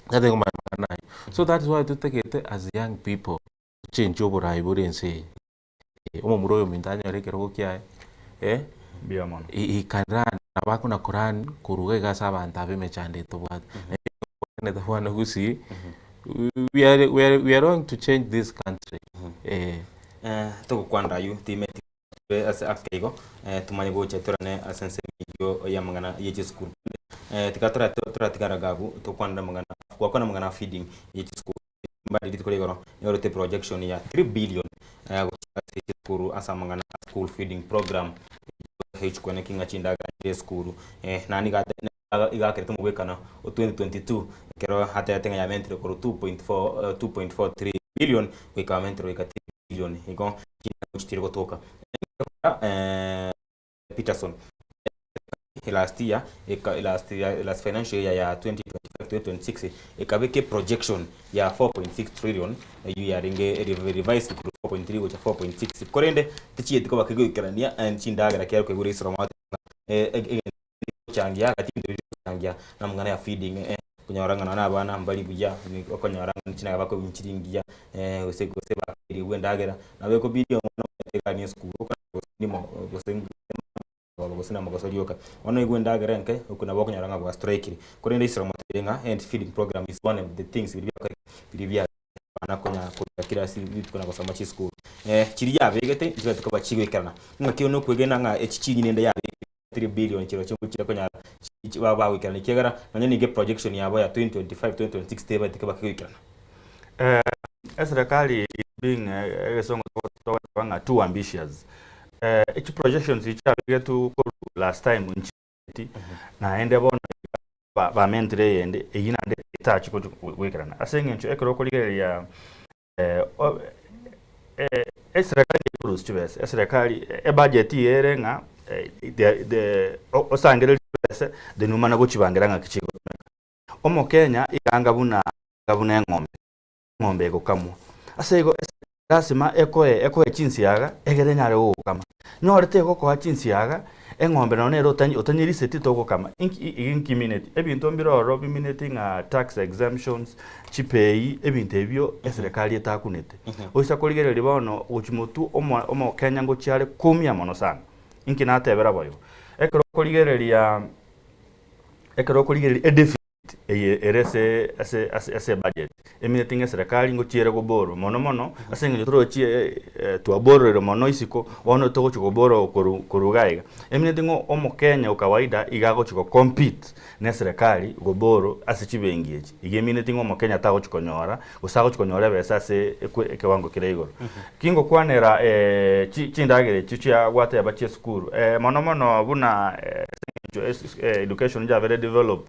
that ngoma mangana so that is why to take it as young people change oburai burense umumuroyo mintanyo rekero kya biamon ikanran abakuna Quran kuruga gasa bantabe mechande to bwate we are going to change this country. To kwanda yu timeti as akego tumanye goche turane asense yo yamangana yechi school tikatora tigara gabu to kwanda mangana kwa kona mangana feeding yechi school mbadi ditkole goro yorote projection ya 3 billion go school asa mangana school feeding program h kone kinga chindaga school nani ga igakere mu wekana 2022 kero hata yatenga ya mentro ko 2.43 billion weka mentro weka 3 billion iko kinachitiro kutoka Peterson last financial year ya 2025-2026 ikabeke projection ya 4.6 trillion yaringe revised to 4.3 which 4.6 korende tichie tikoba kigoikarania and chindagara kyaro kwegura isroma changia kati changia na mungana ya feeding kunyoranga na abana mbali buya okonyoranga china bako binchiringia usego seba iri wendagera na beko video no tekani school ndimo gosina magosorioka ono igwendagera nke ukuna bokonyoranga bwa strike kurende isiro motenga and feeding program is one of the things bilivya anakonya kira si bitukuna gosoma chi school chiriya begete zira tukoba chigwekana ngakyo no kwegena nga echichi nende ya 3 billion chiro chyo konya baba wikana kigara nanye ge projection yabo ya 2025-2026 teba tikaba kwikana serikali being esongo to too ambitious each projections each abigetu last time nchiti na ende bona ba mentre yende eyina ande itachi ko wikana asenge ncho ekero koligeria serikali kurus chibes serikali budget yerenga the osangere de numana go chibangeranga kichigo omo Kenya iganga buna ngombe go kamwa asego lasima eko chinsi yaga egere nyare go kama nyorete go ko chinsi yaga engombe no nero otanyiri seti to go kama inki minute ebintu mbiro minute nga tax exemptions chipei ebintu ebyo eserikali etakunete oisa koligere libono uchimutu omo Kenya ngo chiare kumya mono sana inki natebera boyo ekero koligereria deficit erese ase budget emine tinga serikali ngo chiere go boro mono asenga tro chie tuaboro mono isiko wono to go boro korugaiga emine tingo omo Kenya kawaida igago chiko compete ne serikali go boro ase chibengieji igemine tingo omo Kenya tago chikonyora usago chikonyora besa se ekewango kireigo kingo kwanera chindagere chichia gwate abache skuru mono buna education ja very developed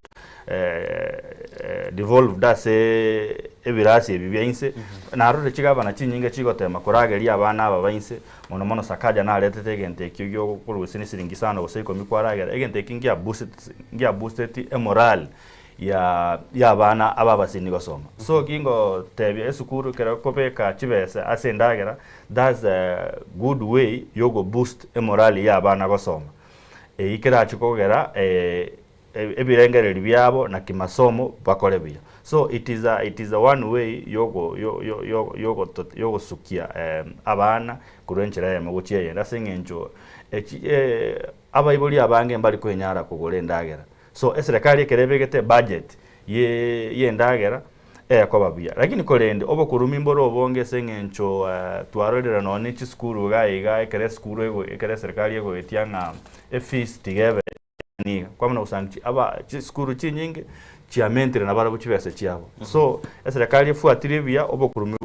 devolved ase ebirasi ebibyense narore chigabana chinyinge chigotema korageria abana aba bainse mono sakaja na letete gente kyo kurusini siringi sana guseko mikwaragira egente kingia boosted moral ya abana aba basini gosoma so kingo tebye esukuru kera kopeka chibese ase ndagera that's a good way yogo boost moral ya abana gosoma ikira chikogera ebirengereri byabo na kimasomo bakore bya so it is a one way yogo sukia abana kurenchera ya maguchie yenda singenjo abayibuli abange mbali kwenyara kugore ndagera so serikali kerebegete budget ye ndagera ko babia lakini kolende obo kurumi mboro obonge sengencho twarorera none chi skuru ga ekere skuru ego ekere serikali ego etianga fees tigebe ni kwa mna usangi aba chi skuru chi nyingi chiamentre na barabu chibese chiabo so serikali efuatire bia obo kurumi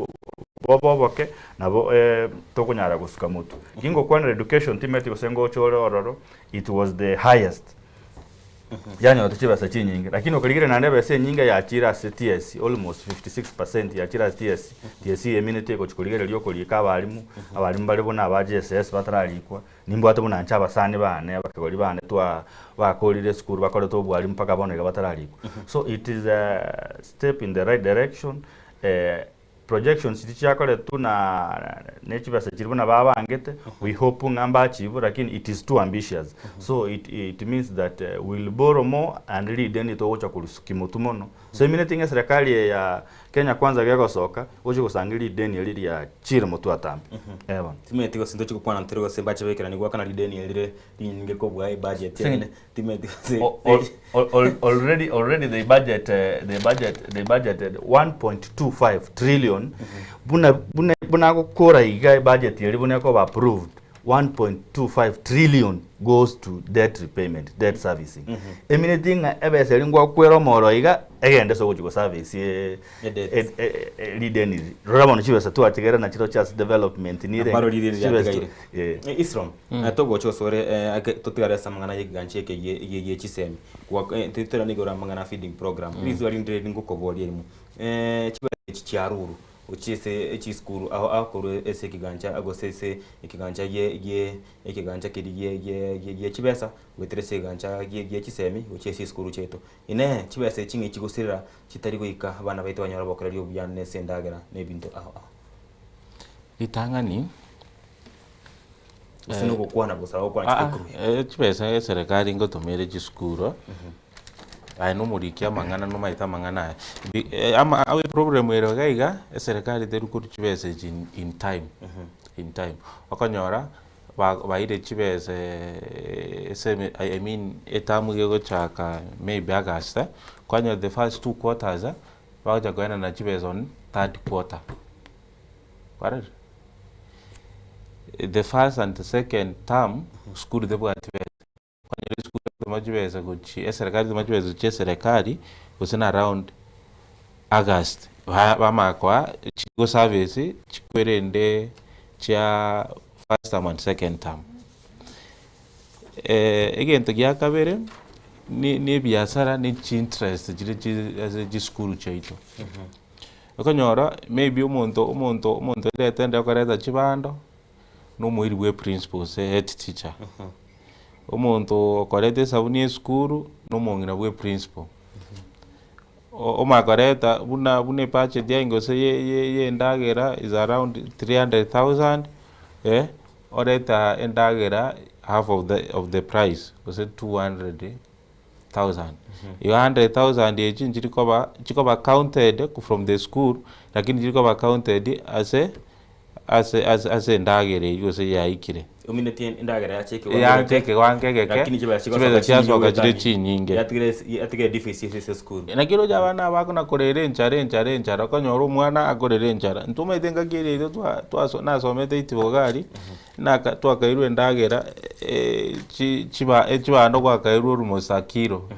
boboke nabo tokunyara gusuka mutu kingo kwa education timeti gosengo choro ororo it was the highest yani watachiba nyingi lakini ukaligire na ndebe se nyinga ya achira TS almost 56% ya achira TS eminete ko chikuligire lyoko likaba abalimu bali bona abaje SS bataralikwa nimbo atabona nchaba sane bane abakagoli bane twa bakolire school bakole to bwali mpaka boneka bataralikwa so it is a step in the right direction projections tichakole tuna nechibasa chiribona babangete we hope ngamba chivu lakini it is too ambitious so it means that we'll borrow more and lead then it ocha kulusukimotumono so iminating serikali ya Kenya kwanza gego soka oje kusangiri deni eliri ya chira mutu atambi ewa timeti gosinto chiko kwana ntero se bache bekera nigwa kana deni elire ninge ko bwa budget yene timeti already they budgeted 1.25 trillion buna ko kora iga budget yeri buna ko approved 1.25 trillion goes to debt repayment, debt servicing. Anything ebese lingwa kwero moro iga egende so go service lideni. Ramon chibesa tu atigera na chiro chas development ni re. Baro lideni ya Islam. Atogo cho sore totigara samangana yiganche ke ye chisemi. Kwa titera ni gora mangana feeding program. Bizu ali ndre ngo koboli elimu. Chibesa chiaruru. Uchise echi skuru akuru ese kiganja agosese ikiganja ikiganja kiri ye chibesa wetrese ganja ye chisemi uchise skuru cheto ine chibesa chingi chigusira chitari goika abana baito banyara bakora lyo byanne sendagera nebintu litangani usino gukwana gusa okwana chibesa serikali ngotomere chiskuru ai no murikia mangana no maita mangana ama awe problem ero gaiga serikali teruko chibese in time akanyora baide chibese I mean etamu gego chaka maybe August kwanya the first 2 quarters baja goena na chibese on third quarter correct the first and the second term school the majibeza kuchi serikali majibeza che serikali usina around August bama kwa chigo service chikwerende cha first term and second term egento gya kabere ni biashara ni interest jiri school chaito akanyora maybe umuntu letenda koreta chibando no muirwe principal head teacher omuntu okorete sabuni skuru no mongina bwe principal o makareta bune pache diengo se ye ndagera is around 300,000 oreta endagera half of the price was 200,000 you 100,000 ye chikoba counted from the school lakini chikoba counted as a ndagere yo se yaikire Ominetien indagera ya cheke ya cheke wangegeke lakini chibeza chiasoka chire chinyinge yatigere deficit school na kiro jabana bakona korere nchara konyora umwana akorere nchara ntuma itenga kiri ito twa nasomete itibogari na twakairwe indagera chiba ndo kwakairwe rumosakiro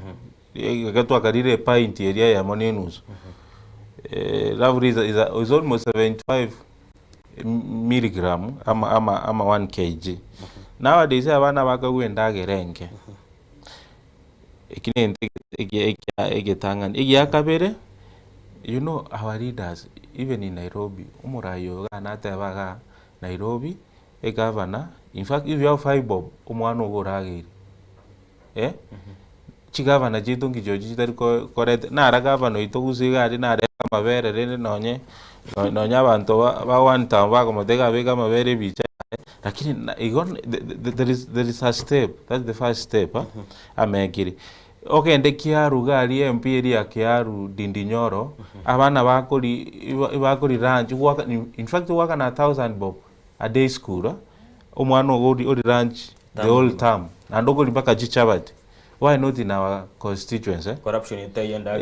twakarire pint area ya monenusu roughly is almost 75 milligram ama 1 kg. Nowadays abana bakagwenda gerenge ikine egetangan yakabere you know our leaders even in Nairobi umurayo ganata baga Nairobi governor in fact if you have 5 bob umwana ogoragiri chigavana chitungi joji chitari correct na ara governor itogusiga ari na ara mabere rene nonye abantu ba 1 town bakomotega bega mabere bicha lakini there is a step, that's the first step amekiri okende Kiaru gari MP area Kiaru Dindinyoro abana bakuri ranch in fact waka na 1000 bob a day school omwana ori ranch the whole term and ogori baka chichabati. Why not in our constituency? Corruption itayenda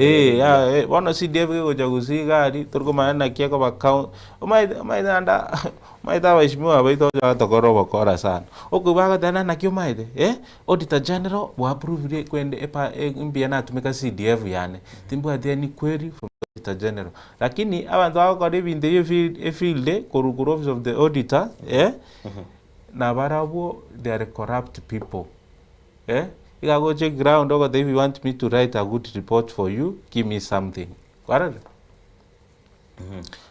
wana CDF goja gusigari turko maana kiako ba count maida waheshimiwa baito tokoro bakora sana okubaga tena na kio maide auditor general wa approve kwende impia na tumeka CDF yani timbu adeni query from auditor general lakini abantu bakore binde yo field korukuru office of the auditor na barabo they are corrupt people you go check ground over there. If you want me to write a good report for you, give me something.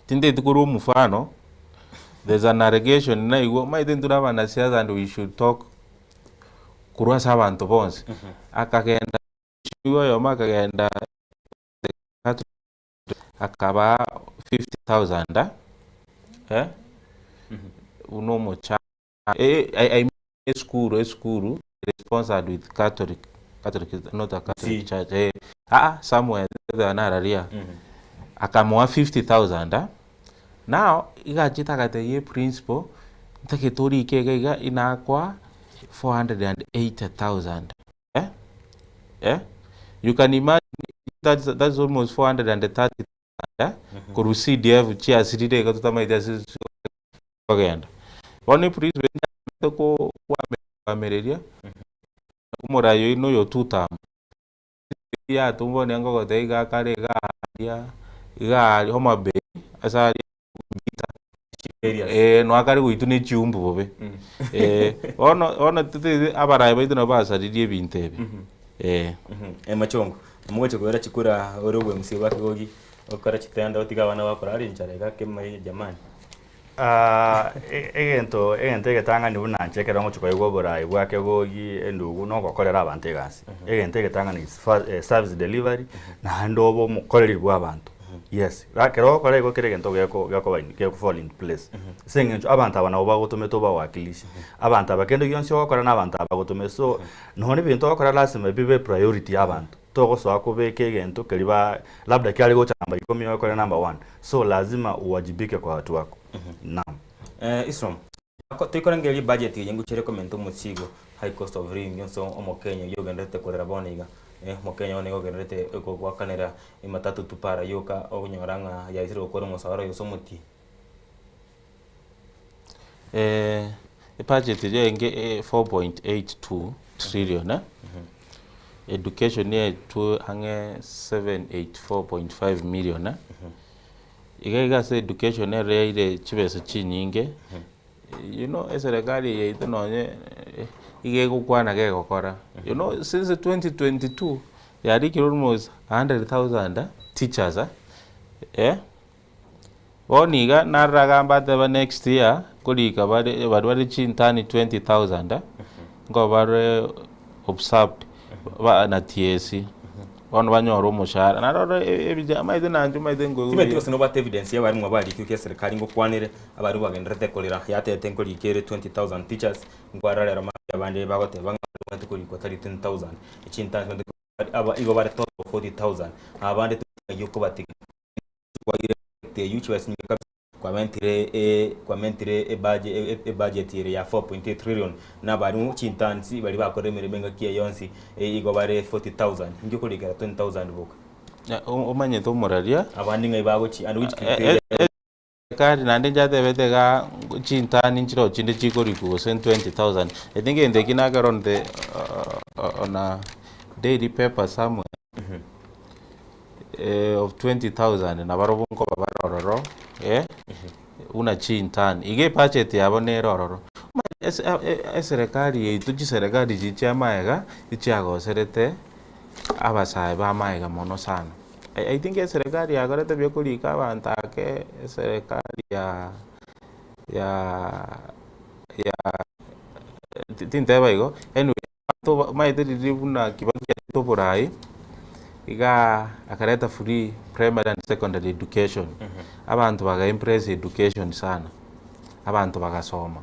Tinde tukuru mufano. There's an allegation na igo maitendu na banasiasa and we should talk kurwa sabantu bonse. Akagenda shigo yo makagenda akaba 50,000 uno mocha I school sponsored with Catholic not a Catholic church somewhere there area akamwa 50,000 now igachita kate ye principal taketori kega inakwa 480,000 you can imagine that's almost 430,000 kuru CDF chia sirire katutamaida kugenda one principal ko Ameria umurayo ino yo tutam ya tumbo nengo goteiga kare ga Homa Bay asari no akari guitu ne chiumbu bobe ono tete abaraye baito no basaririe bintebe machongo mugoche kwera chikura orogwe musiba kigogi okara chitenda otiga bana bakora ari ncharega kemai jamani egento egetangani buna nchekera ngo chukaigwa borai bwake gogi endugu no gokorera abantu egasi egento egetangani service delivery na ndobo mukoreri bwa abantu yes rakero kore go kire gento geko fall in place sengencho abantu abana obagotume to bawakilisha abantu abakendo yonse gokora na abantu abagotume so none bintu gokora lazima bibe priority abantu togo so akobeke gento keriba labda kyali go chamba ikomi gokora number 1 so lazima uwajibike kwa watu wako. Naam. Isrom. Tukorangeli budget yengu chere komento musigo high cost of living so omo Kenya yo gendete korera boniga mo Kenya one go gendete ko gwakanera imatatu tupara yoka ogunyoranga ya isiro gukora musawara yo somuti budget yenge 4.82 trillion education ye to hange 784.5 million igaiga se education ere chibesa chinyinge you know eserikali yeito nonye igegukwana gegokora you know since 2022 yari almost 100,000 teachers boniga naragamba teba next year kolika bari chintani 20,000 ngo bare observed na TSC ono banyoro mushara naroro ebijama ide nanju maide ngo timetiro sino bat evidence ya bari mwabali kyo serikali ngo kwanire abari bagenderete kolera yatete ngo likere 20,000 teachers ngo ararera abandi bagote banga ko tari 10,000 ichinta aba igo bare 40,000 abandi yuko batika kwa ile te yuchi basnyika kwa mentire budget ire ya 4.8 trillion na bari chintansi bari bakore meremenga kiye yonsi igo bare 40,000 ngi kuligera 20,000 buka umanye to moraria abandi ngai bagochi and which kari nande jate betega chintani nchiro chinde chikori ku 20,000. I think in the kinaga on the on a daily paper somewhere of 20,000 na barobunko babaroro una chintani ige budget yabo ne rororo serikali ituji serikali jichamaega ichiago serete abasai ba maega mono sana. I think serikali yagarete byokulika abantu ake serikali ya tinteba igo anyway to maite ribuna kibanki to borai iga akareta free primary and secondary education abantu baga impress education sana abantu bagasoma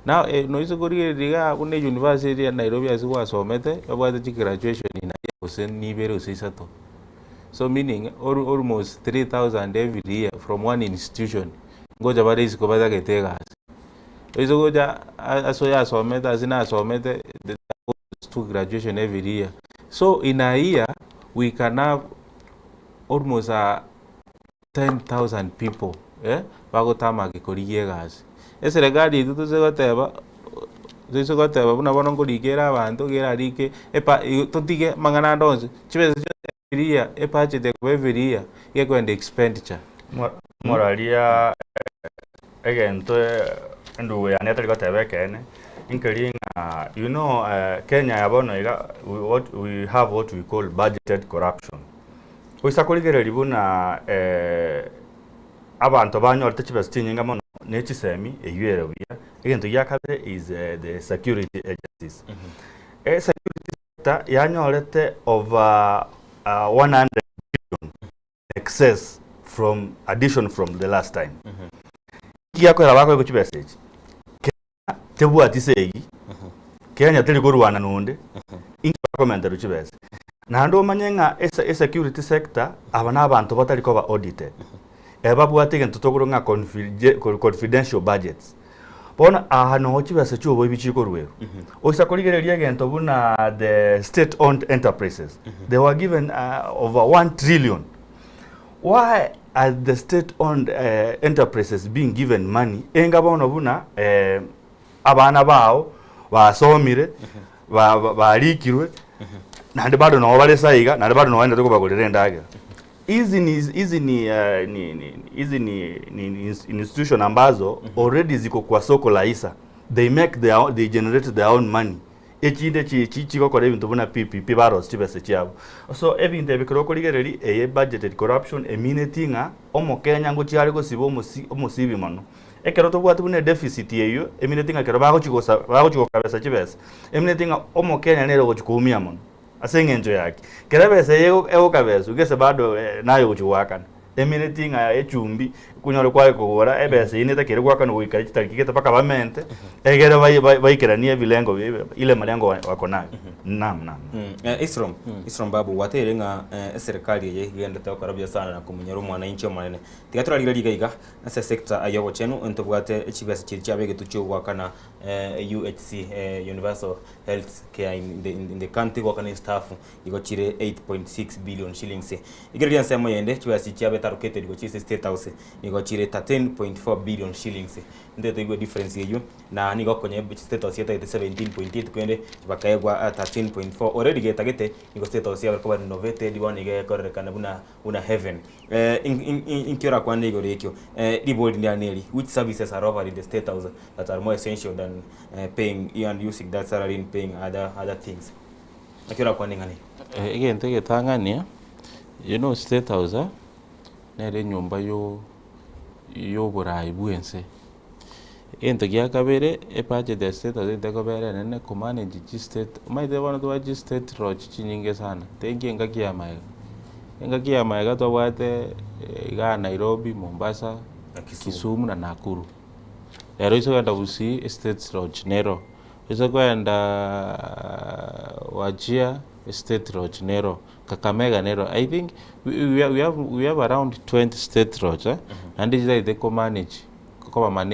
now no isogori riga une university ya Nairobi aswasomete babwate graduation ina yose nibere usisato. So meaning almost 3,000 every year from one institution. Ngoja bade isiko bada ketega. Iso goja asoya someta asina somete to graduation every year. So in a year we can have almost 10,000 people bagotama gikorigie gas. Serikali itu segoteba zisogoteba buna bono ngorigera abantu gera rike epa totige mangana ndonze chibese a budget de every year you go and expenditure moralia again to ndu ya neta liko tebekene inkelinga you know Kenya yabono we have what we call budgeted corruption oisakoligere libuna abantu banyorte chibestinga mono nechisemi eyuere bia again to yakabere is the security agencies security sector yanyorete over 100 billion excess from addition from the last time. Kia kwa labako yuko chibesage. Kenya tebu atisegi. Kenya teli kuruwana nunde. Inki bakomenda ruchibese. Na ndo manyenga security sector abana abantu batali ko ba audited. Babu atege ntutokuronga confidential budgets. Bona ahano hochibese chubo ibichiko ruweru. Oisakoligereria gento buna the state owned enterprises. They were given over 1 trillion. Why are the state owned enterprises being given money? Enga bono buna abana bao basomire barikirwe nande bado no bale saiga nande bado no wenda toko bagolere ndaga. Hizi ni institution ambazo already ziko kwa soko la hisa. They generate their own money. Echinde chiko kore bintu buna PPP baros chibese chiabo. So ebinte bikoro ligereri budgeted corruption eminetinga omo Kenya ngo chiari go sibo omusibi mano. Ekero to bwatu bune deficit yeyo eminetinga kero bago chiko kabesa chibese. Eminetinga omo Kenya nero go chikumia mano. Asengenjo yake kerebese yego kabesa ugese bado nayo kuchiwakana eminitinga echumbi kunyore kwaye kugora ebese ineta kere gwakana wikari chitarikite paka bamente egere baikirania bilengo ile malengo wako nayo naam Isrom babu waterenga serikali yegenda takarabya sana na kumunyero mwana incho manene tigatura liga na sector ayobo chenu ntobwate chibese chiri chabege tuchobwakana UHC Universal Health Care in the country wakana staff iko chire 8.6 billion shillings igerian sema yende chwasi chabe targeted iko chise state house iko chire 13.4 billion shillings ndeto iko difference yeyo na niko kwenye state house yeta 17.8 kwende bakaegwa 13.4 already getagete iko state house yaba kwa innovated one ige korekana una heaven inkira kwa nego rekyo di bold ndianeli which services are offered in the state house that are more essential than paying and using that salary and paying other things akira kwa ningani again take tangania you know state house nere nyumba yo borai buense ento kia kabere budget the state house the kabere nene ko manage state mai de wana to state roch chinyinge sana tengi ngakia maiga to wate ga Nairobi Mombasa Kisumu na Nakuru ero iso kwenda busi state roach nero iso kwenda Wajia state roads nero Kakamega nero. I think we have around 20 state roads and they ko manage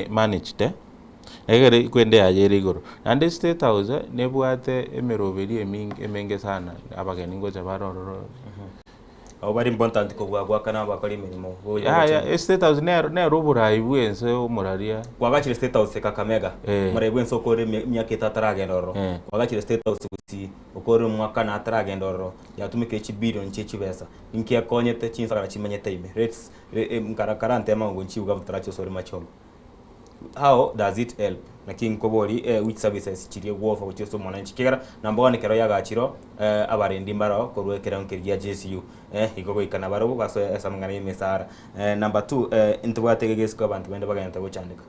managed egere kwende ajere igoro and the state house nebwate emeroberi emenge sana abageni ngoja baroro abo bari important ko gwa kana bakora imirimo state house ne robura ibwense umuraria kwagachire state house Kakamega murabwense okore myaka itataragenda oro kwagachire state house gusi okore mwaka na ataragenda oro yatumike echi billion chechi besa inki yakonyete chinsagara chimenyete ibe rates mkarakara ntema ngo nchi uga mtaracho sori machombo. How does it help naking kobori which services chirie wofa uchiso mwananchi kigara number 1 kero yagachiro abarendi mbaro korwe kero nkirya JCU igogo ikana baro baso esamngana imesara number 2 intubwategegesko abantu bende bagenda gucandika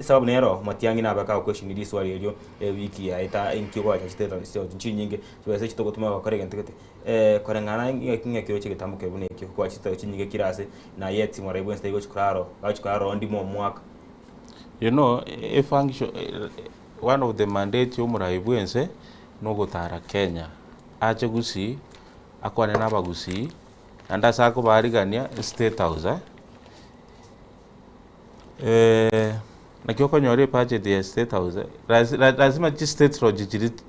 sababu nero matiangi nabaka question this wali elio wiki ya ita inkiwa cha state sio nchi nyingi twese chitoko tuma bakore gentekete korengana inga kiro chigitambuke bune ikyo kwa chita chinyinge kirase na yeti mwarebo nsta igo chikuraro ndimo mwaka. You know, a function, one of the mandates umuraibwense no gutara Kenya. Ache gusi, akwane naba gusi, anda sako barigania state house. Na kyoko nyore budget ya state house. Lazima chi state road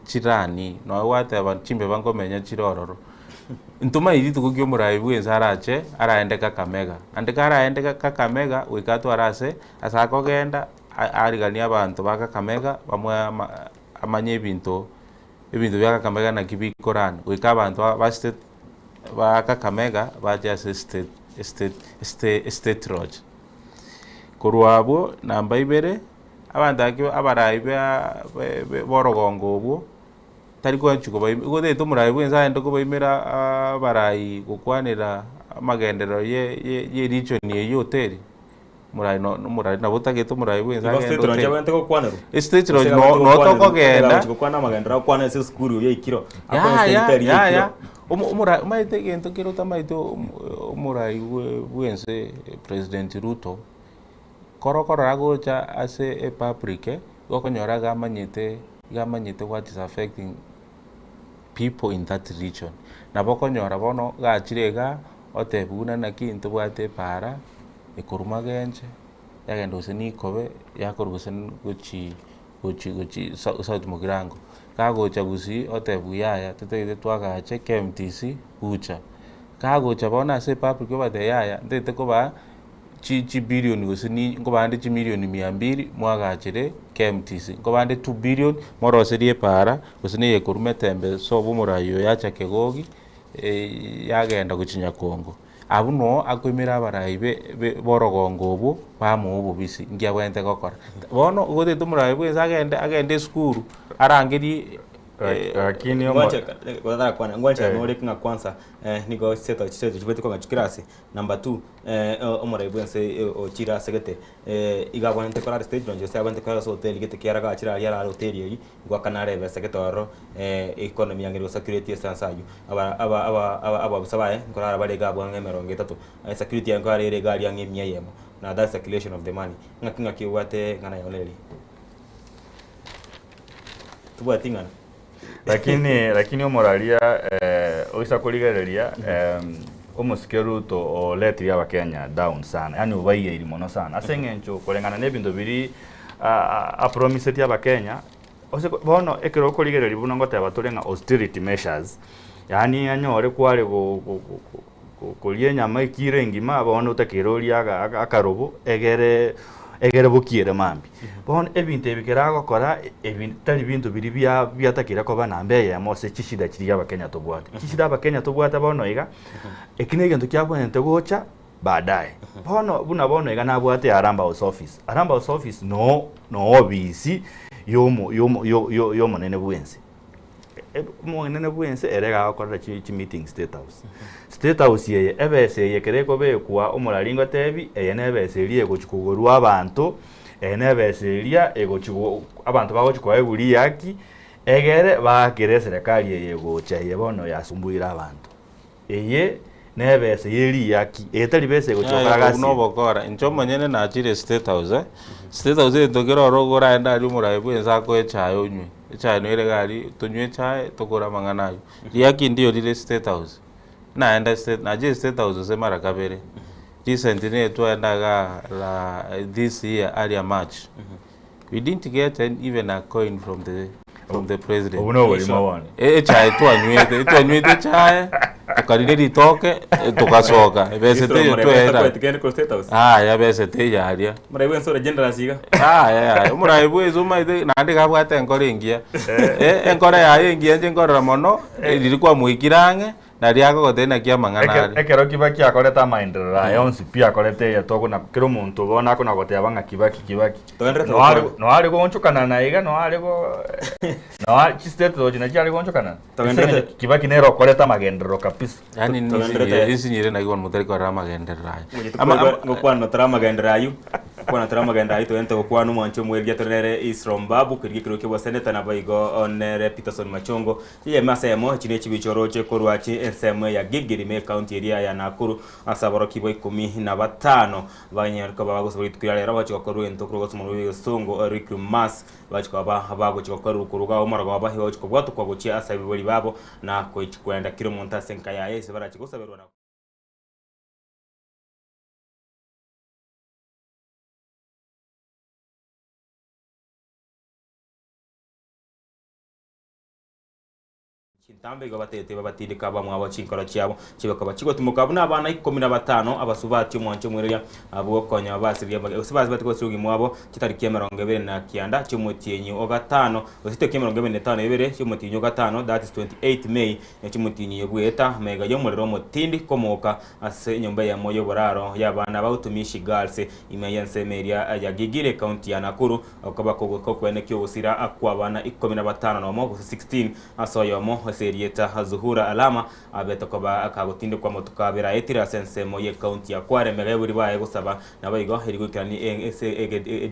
chirani, no wate abanchimbe bango menya chirororo. Ntuma iri tukugyo muraibwense arache, araende Kakamega. Andika araende Kakamega, wikatu arase, asako genda arigania abantu baka Kakamega bamwe amanye ibintu bya Kakamega na kibikoran wika abantu ba state baka Kakamega baje state road kurwabo namba ibere abantu akyo abarayibe borogongo obwo tariko nchuko bayigode to murayibe nzande ko bayimera abarayi gukwanira amagendero ye region ye hotel murai na butage to murai bwenza ngendo state road ko kwanero state road no to genda ko kwana magendera kwana se skuru ye ikiro ya umurai maite gento kiro tamaito murai bwense President Ruto korokoro agocha ase e paprike gokonyora gamanyite what is affecting people in that region na bokonyora bono gachirega otebuna na kintu bwate para ikurumagenje yagenda useni kobe yakorugusen guchi South Mugirango kagocha gusi otebuyaya tetete twagache KMTC gucha kagocha bona se paprika bate yaya ndete koba chi billion guseni ngobande chi million 200 mwagachire KMTC ngobande 2 billion moroserie para guseni yekurume tembe so bumurayo yacha kegogi yagenda gucinya Kongo abuno akwimira abarayibe borogongo obo bamu obo bisi ngia bwente gokora bono gode tumurayibe agende skuru arangeri lakini ngoja kwana ngoja nore kinga kwanza nigo seta chiseto chibete kwa chikirasi number 2 umurayibe nse ochira segete igabonente kora stage donje sabante kora hotel gete kiara ga chira yara hotel yi gwa kanare be segetoro economy yangero security sansayo aba sabaye ngora bale gabo ngemero ngetatu security yango arere gari yangemia yemo na that circulation of the money ngakinga kiwate ngana yoleli tuwa tingana lakini omuraria oisa kurigereria omusike Ruto oletria abakenya down sana yani ubaye iri mono sana asengencho kurengana nebintu biri a promise tia abakenya ose bono ekero kurigereria buno ngoteba turenga austerity measures yani anyore kware kulie nyama ikire ngima bono utekiroria akarobo egere bukiere mambi bono ebintu ebikera gukora ebintari bintu biri byatakira ko bana mbeye mose chishida kiri abakenya tobwate chishida abakenya tobwate bono iga ekine gento kyabonente gocha baadaye bono iga nabwate aramba house office no obisi yomo nene bwense nene bwense erega akora chi meeting state house ye ebese yekereko bekwa omularingo tebi eyenebese liye gochikugorwa abantu enebese liya egochigo abantu bagochikwa eguri yaki egere bakire serikali yegocha yebono yasumbuira abantu eye nebese yeri yaki etali bese gochokara gasi no bokora inchomo nyene na chire state house ndogero rogora enda ari murayibu enzako echayo nywe chai no ile gari tunywe chai tukora mang'ana yu yaki ndio lile State House naenda State House sema rakabere recently tuendaga la this year earlier March we didn't get even a coin from the president. Chai tuanywete chai tukarire ritoke tukasoka besete yo twera ya besete yaria muraibu ensore general siga ya muraibu izuma ide nandi kabwate enkore ingia enkore ya ingia ngora mono lilikuwa muikirange na riako gotena kia mang'ana ekero Kibaki akoreta maendeleo yonsi pia akorete ya toko na kiro muntu bona ko nagotea banga Kibaki no ari gonchukana na iga no ari go no ari state doji na ari gonchukana Kibaki nero koreta magendero kapisa yani nisi nyire na gwan mutari kwa magendero ama ngokwana trama magendero ayu kwa trama magendero ayu toente gokwanu mwancho mwelia tonere Isrom Babu kirikiro kibwa seneta na baigo onere Peterson Machongo ye masemo chine chibichoroche korwachi ensemo ya Gilgil county area ya Nakuru asabaro kibo 15 banyarka bagosubira twirarera bachikorwa entokro gosumuru songo Rick Mas bachikaba bago chikokorwa kuruga omaraga bahiyo chikobwatu kwa gochia asabibori babo na kwenda kiro monta senka ya ese barachikosaberwa na Tambe gabatete babatindika bamwe abacinkora cyabo kibakaba kigotumuka abuna abana 15 abasubati umwancho mwereya abo konya basiriye usibazi batikosirugi mwabo kitarikiye 29 cyumutiyenyi ogatano usiteke 25 ebere cyumutiyenyi ogatano that is 28 May cyumutiyenyi yegweta mega yo muriro mutindi komoka ase nyomba ya moyo boraro yabana bautumishi girls imeyense meria ya Gilgil county ya Nakuru akabako kwene kyo usira akwa bana 15 no mo 16 asoyomo serieta Zuhura Alama abetokoba akagotinde kwa motukabera etira sense moye county ya Kware mega buri baye gusaba nabayigo herigukirani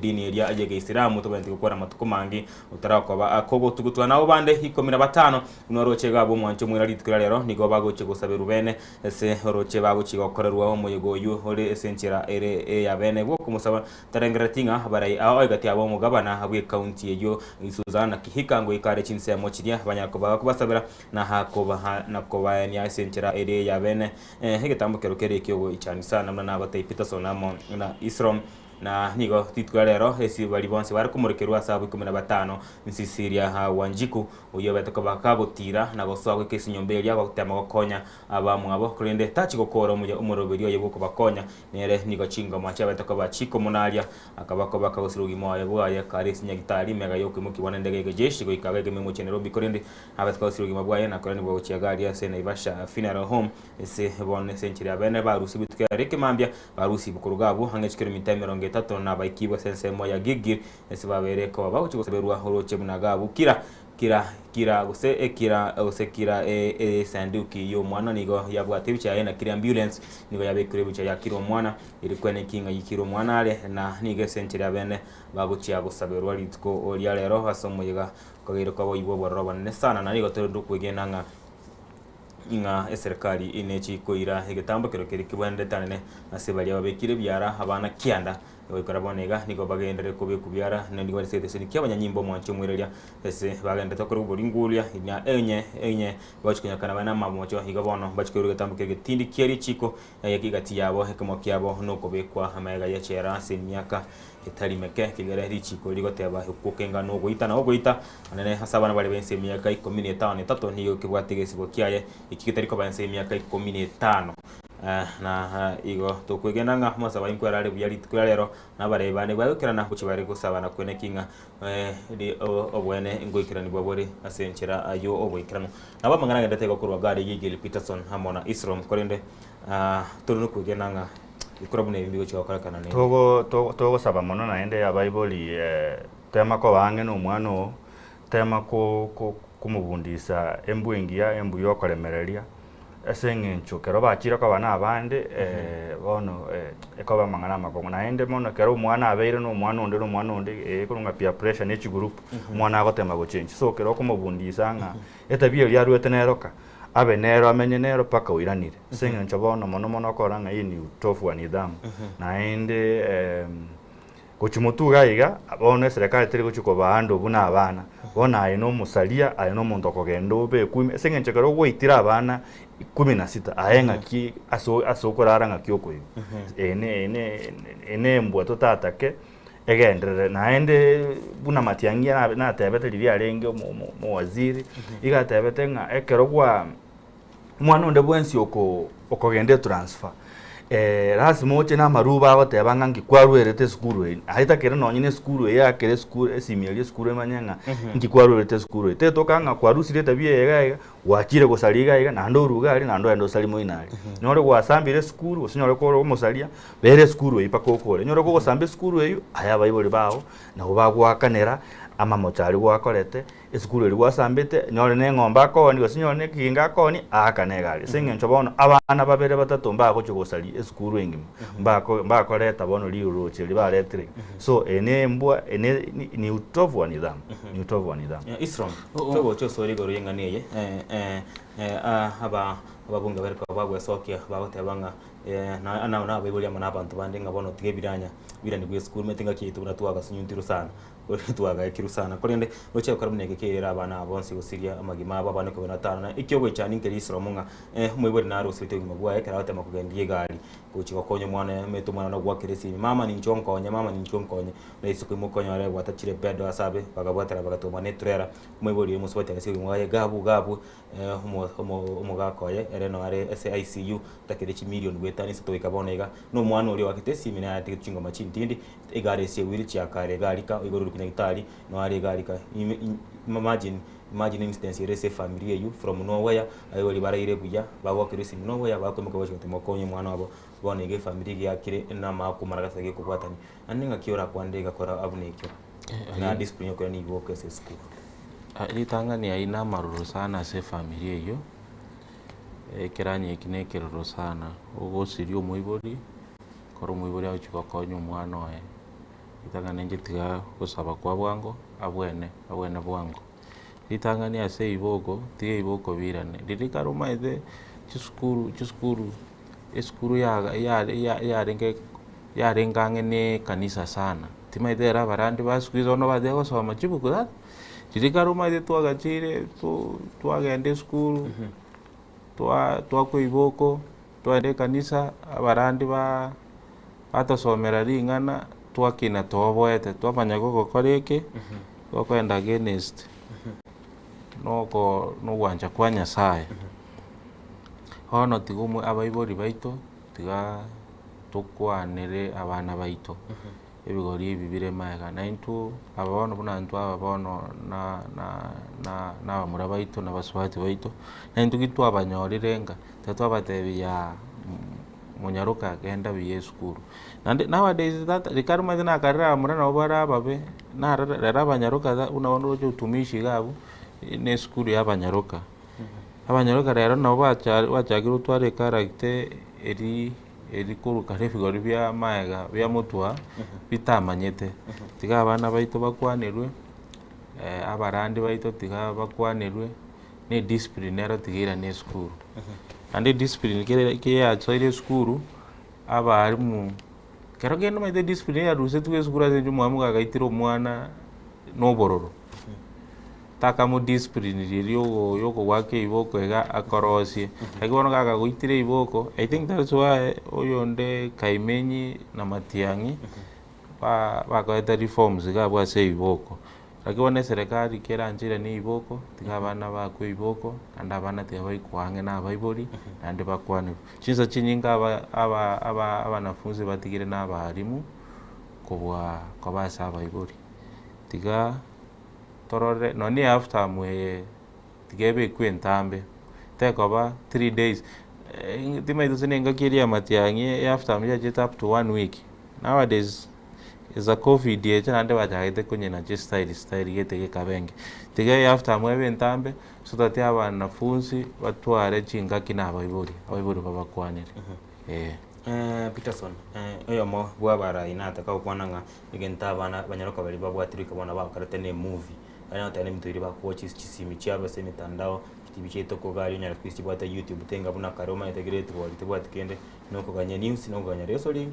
dini area ajege Islamu tobenti gukora matukumangi utarakoba akogo tugutwa nawo bande 15 unoroche gabo mwancho mwira litkira rero nigo bagoche gusabira ubene ese roche bagoche gokorerwa umuyego yu hore esenchira ere ya bene bwo kumusaba tarengeratinga barai aigati abo mugabana habwe county eyo Suzana Kihikango ikare chinse ya mochiria banyakoba kubasabira na hakoba nakoba ni asenchira ere ya bene hegetambo kerokere kyo ichani sana na batay Peterson na Isrom na nigo titwa rero esi bari bonse bari kumurekerwa sabu 15 nsisiria ha Wanjiku uyo betokoba kagotira na goswa kwekesi nyombeli yabo gutema gokonya abamu abo kurinde tachi gokora umuroberi yo yego bakonya nere nigo chinga mwacha betokoba chiko munalia akabakoba kagosirugi moyo bwaye karisi nyagitari mega yo kimukibona ndege jeshi go ikabege memo Nairobi kurinde abatokosirugi mabwaye na kurinde bwo chiagali ya sena Ivasha funeral home ese bone century abene barusi bitwe reke mambya barusi bukurugabo hangechikero mitamero 3 na baikiwa sense moya Gilgil ese babereko babuchi guseberwa horoche munagabu kira guse ekira sanduki yo mwana nigo yabwate bicha na kira ambulance nigo yabekure bicha yakiro mwana ilikuwa ne kinga yikiro mwana ale na nigo century abene babuchi agusaberwa litko olia lero hasomoyega kagiro kabo ibo borroba ne sana na nigo todo kwigena inga eserikali inechi koira hegetambo kerokeri kibwende tanene asebali abekire byara abana kianda yoikarabonega nigo bagendere kubyara nigo sete sini kyabanyanyimbo mwancho mwereria ese bagende tokoro boringulia ina enye bachikunya kana bana mamocho higabono bachikuru getambo kegetindi kieri chiko yakigati yabo hekamo kyabo nuko bekwa amayaga ya chera semyaka itari meke kigere richiko ligoteba hukukenga no goita na goita anene hasabana bali bense myaka 15 tato niyo kibwategesibo kiaye ikigitari ko bense myaka 15 na igo tukwegenanga musaba inkwera ari buyari twerero nabarebane bayokirana kuchibare gusabana kwene kinga obwene ingoikirani bwabore asenchera ayo obwikirano nabamangana ngendete gokurwa gari Gilgil Peterson hamona Isrom korende tunu kwegenanga ikorabune bimbigo chokora ne togo saba mono na ende ya Bible tema ko bange no mwana tema ko kumubundisa embuingia embuyo koremereria esengencho kero bakira kwa bana abande bono ekoba mangana makongo na ende mono kero umwana abeire no umwana onde kurunga peer pressure ne group umwana agotema go change so kero kumubundisa nga etabio lya rwete neroka abe nero amenye nero paka uiranire sengencho bono mono koranga ini utofu wa nidhamu na ende kuchumutuga iga bono serikali tiri kuchuko bando buna abana bona aino musalia aino muntu okogenda obe 10 sengenche karo gweitira abana 16 ayenga ki aso korara ngaki okoyo ene mbwa totatake egendere naende buna matiangia na tebete lili arenge mu waziri iga tebete nga ekero kwa mwana onde bwensi okogende transfer lazima oche na maruba agotebanga ngikwarwerete skuru eni ahita kere nonyine skuru ya kere skuru esimialie skuru emanyanga ngikwarwerete skuru te tokanga kwarusire tabia yega wachire gusaliga yega nando urugari nando endo salimo inali nyore gwasambire skuru osinyore ko musalia bere skuru ipako okore nyore ko gosambe skuru eyo aya bayibori bawo na ubagwakanera ama mochari gwakorete esukuru eri gwasambete nyore ne ngomba akoni gosinyore ne kinga akoni akanegari sengencho bono abana babere batatu mbagoche gosali esukuru engimo mbakoreta bono liuroche libaretire so ene mbwa ene ni utovu wa nidhamu ni utovu wa nidhamu Isram togo chosori goro yenganiye ababunga berko bagwesokia bagotebanga na bibuli amana abantu bandinga bono tigebiranya birani gwe school metinga kitu natwaga sinyuntiru sana twaga ikiru sana korende roche ukarumnege kerera abana abonsi gusiria amagima aba bane 15 na ikyogo cyane ingeri Isramunga mwibori na rosite gimagwa ekera batema kugendiye gari kuchiko konyo mwana meto mwana no gwakiresi mama ni nchonkonye na isuku mukonyo ale gwatachire bedo asabe bagabwatera bagatoma netrera mwibori musubati ase gimwaye gabu umugakoye ere no are SICU takirichi million gwetani sitoika bonega no mwana uri wakitesi mina ati chingo machintindi igare se wiri chiakare garika igoro kunegitari no are garika imagine instance rese family you from nowhere ayo libara ire buya bagwakiresi nowhere bakomuka bashite mokonye mwana wabo bonege family yakire na makumara gasage kubwatani aninga kiora kwandega kora abunekyo na discipline ko ni iboke se school litangani aina maruru sana se family iyo kiranye kine kiroro sana ugo sirio muibori koro muibori acho konyo mwana we litangani njitiga gusaba kwa bwango abwene bwango litangani ase ibogo tie iboko birane lirikaruma ide chiskuru eskuru ya rengange ne kanisa sana timaidera barandi baskuizo no badego soma chibuku that lirikaruma ide twagachire twagende skuru twako iboko twende kanisa abarandi batosomera ringana twakina toboete twamanya gokoreke twakwenda against no gwanja kwa Nyasaye hono tigumwe abaibori baito tiga tukwanere abana baito ebigori bibire maega naintu ababono bunantu ababono na bamura baito na baswati baito naintu gitu abanyorirenga tatwabatebya munyaruka genda biye skuru nowadays that rikaruma na karira amura na obara babe na rara banyaruka unaona ujo utumishi gabu ne skuru y'abanyaruka abanyaruka rero nabo bacagira utware character eri kuruka refigori bya maega bya mutwa bitamanyete tiga abana baito bakwanirwe abarandi baito tiga bakwanirwe ne discipline ero tigira ne skuru ande discipline ke ya tsoire skuru abarimu kero gendo maite discipline ya ruse tuwe skuru azenju mwamu gagaitiro mwana no bororo taka mu discipline ririyo yoko wake iboko ega akorosie akibono gaga guitire iboko I think that's why oyonde Kaimenyi na Matiangi bakweta reforms gabwa se iboko akibone serikali kera njira ni iboko tigabana bakwe iboko anda abana tibayi kwange na abaibori ande bakwane chinza chinyinga abanafunzi batigire na abarimu kubwa kwabasa abaibori tiga torore noni after mwe tigebe kwentambe tekoba 3 days timaito sinenga kiria Matiangi after mja jet up to 1 week nowadays is a covid yecha nande bajagete kunyina je style yete kabenge tige after mwe ntambe so that abanafunzi batware chinga kina abaibori babakwanire Peterson oyo mo bwabara inata ka kwananga igenta abana banyaruka bali babwatirika bona bakarate ne movie ana tane mturi ba watch chisimi cyaba se mitandao kitibiche to ko gari nyara kwisi bwata YouTube tenga buna karoma integrate wali tebwati kende no kuganya news no kuganya wrestling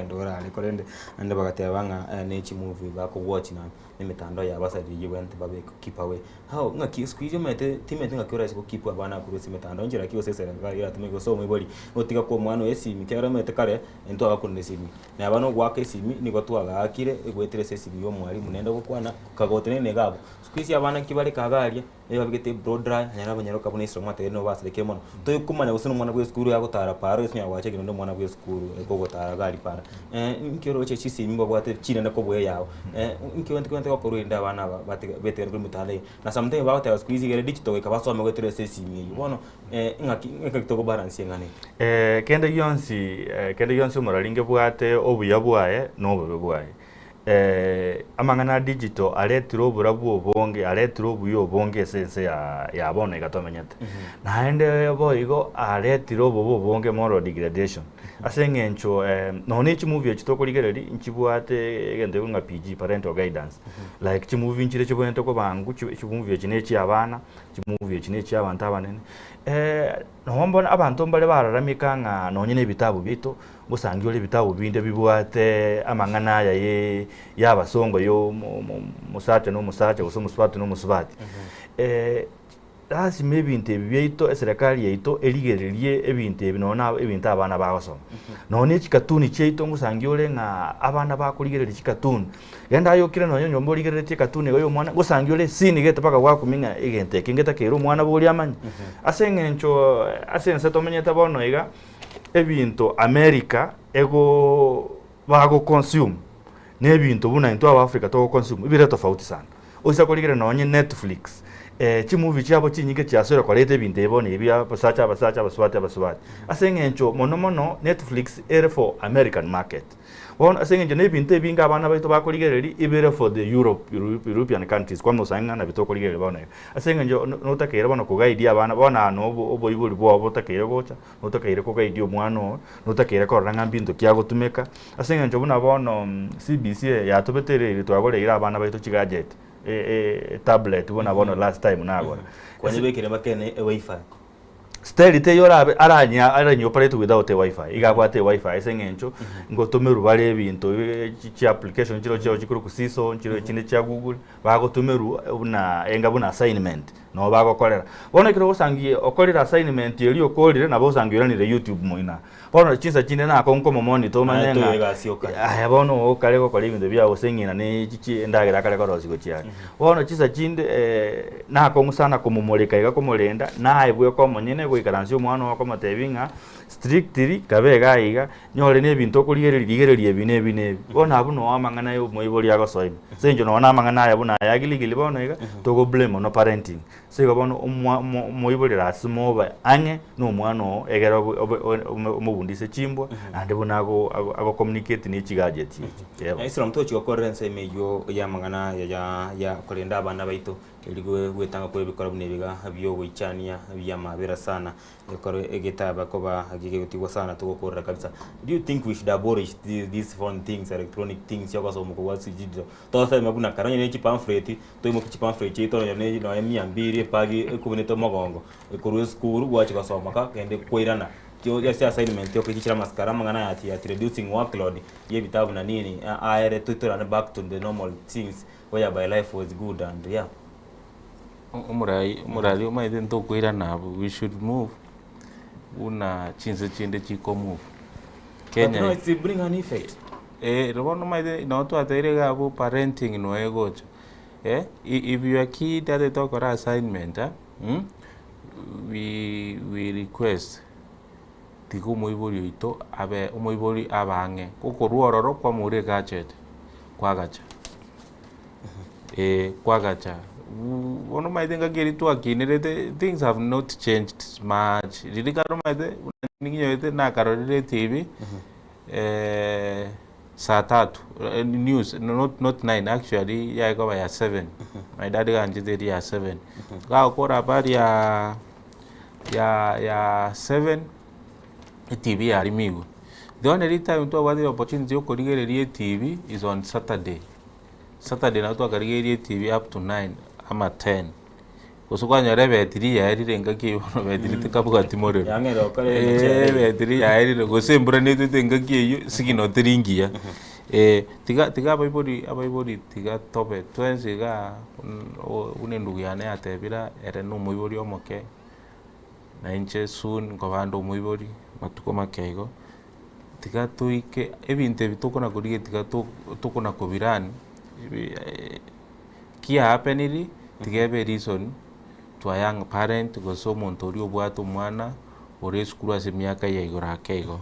ndora ale korende ande bagate banga nechi movie bako watch na mitando ya basadi yibente babe keep away how ngaki squeeze mete timete ngakura siko keep abana kurusi mitando njira kiyo sesera ngari atumego so mwibori otiga ko mwana esimi kyara mete kare ento abakunde simi na abano gwake simi niko twaga akire egwetire sesimi yo mwari munenda gukwana kagotene negabo squeeze abana kibale kagaria ebabigete broad dry nyara abanyaroka bune isro mate no basireke mono to kumanya gusino mwana bwe skuru ya gutara paro esinya wache gindo mwana bwe skuru ego gutara gali para nkiro che chisi mimbo bwate chine na kobwe yawo nkiro ntiko ko ruinda bana bete ngul mutale na something about us squeeze gere digital ka basome gwetere sesimi bono ngaki to go balance ngane kende yonsi moralinge bwate obuya bwaye no bwe bwaye amangana digital aletiro burabu obonge aletiro obuyo obonge sense ya bona igatomenyete naende boigo aletiro obonge moral degradation asengencho none chi movie chitokoligereri nchibwate egende nga PG parental guidance like chi movie nchire chibonete ko bangu chi movie chine chi abana chi movie chine chi abantu abanene nombona abantu mbale bararamika nga nonyine ebitabu bito busangiyo lebitabu binde bibwate amangana ya yabasongo yo musate no musache usomuswate no muswate lazima ebintu ebibyeito eserikali yaito eligererie ebintu ebinona ebintu abana bagosoma none chikatuni cheito ngusangiole nga abana bakoligereri chikatuni genda ayokire no nyombo ligereri chikatuni goyo mwana ngusangiole sini gete paka wakuminga egente kingeta kero mwana boli amanya asengencho asense tomenyeta bono iga ebintu America ego bago consume nebintu buna into aba Africa to consume ibire tofauti sana oisa koligere nonye Netflix chi movie chabo chinyike cyasore kwalete binte ebone ibya basacha baswati asengencho mono Netflix ere for American market won asengencho nebinte binga abana baito bakoligereri ibere for the European countries kwa musanga na bitoko ligere bone asengencho notakere bana ko guide abana bona no obo ibuli bo botakere gocha notakere ko guide omwana notakere ko ranga bintu kyago tumeka asengencho buna bono CBC ya tobetere twagore ira abana baito chigajet tablet bona last time nagora kwanye bekere makene wifi sterite yora aranya operate without a wifi igabwate wifi esengencho ngotomeru bale ebintu chi application chiro chikuru kusiso chiro chine cha Google bagotomeru una enga buna assignment no bagokorera bona kiro osangie okorera assignment yeri okorire na bosangira ni YouTube moina bona chinsa chine na konko monitor manenga aya bono okale ko kali bintu bya osengina ne chichi ndagera kale ko rosiko chiani bona chinsa chinde na komusana kumumulika iga kumulenda na ibwe ko monyene goikarancio mwana wako matebinga strictly kabega iga nyore ne bintu okuligererie bine bona abuno amangana yo moiboli yago soima senjo no na amangana ya buna yagiligili bona iga togo blame no parenting sego bono moiboli rasimoba ange no mwana egera omubundise chimbwa ande bonago ago communicate ni chigajeti islam to chikokorense meyo ya mangana ya kolenda abana baito eligwe gwetanga ko bikora bunebiga byo gwichania bya mabera sana ekoro egetaba ko ba agige gutigwa sana to gukora kabisa. Do you think we should abolish these foreign things, electronic things yako so muko wasi jido to sa mabuna karanya ne pamphlet to imo ki pamphlet chito ne no 200 pagi kubineto magongo ekoro school gwachi kasoma ka kende koirana just assignment yo kichira maskara mangana at reducing workload ye bitabu na nini aere tutora back to the normal things whereby life was good and yeah umurai umaide ntokwira nabo we should move una chinse chinde chiko move Kenya no it's bring an effect robono maide no to atere gabo parenting no egocho if your kid at the talk or assignment we request tiku moibori ito abe moibori abange kokoruororo kwa mure gadget kwagacha kwagacha one might think again to akinere things have not changed much ririkaro maide ninginyoete na karorire TV saa 3 news not 9 actually ya iko ya 7 my dad ganjete ya 7 ka okora habari ya 7 TV ya rimigo the only time to have the opportunity to korigererie TV is on Saturday na to korigererie TV up to 9 ama 10 Kusukanya betiri ya erire ngaki ono betiri tikabuka timore. Yangero kale Betiri ya erire gusembura netu ngaki yo sigino tiringia. Tiga abaibori tiga tope twense ga une ndugu yane atebira ere no muibori omoke na inche soon ko bando muibori matuko makeigo tiga tuike ebinte bitokona kurige tiga tokona kobirani kia happeniri tiga be reason to a young parent go so montori obwato mwana ore skulu ase miaka ya igora keigo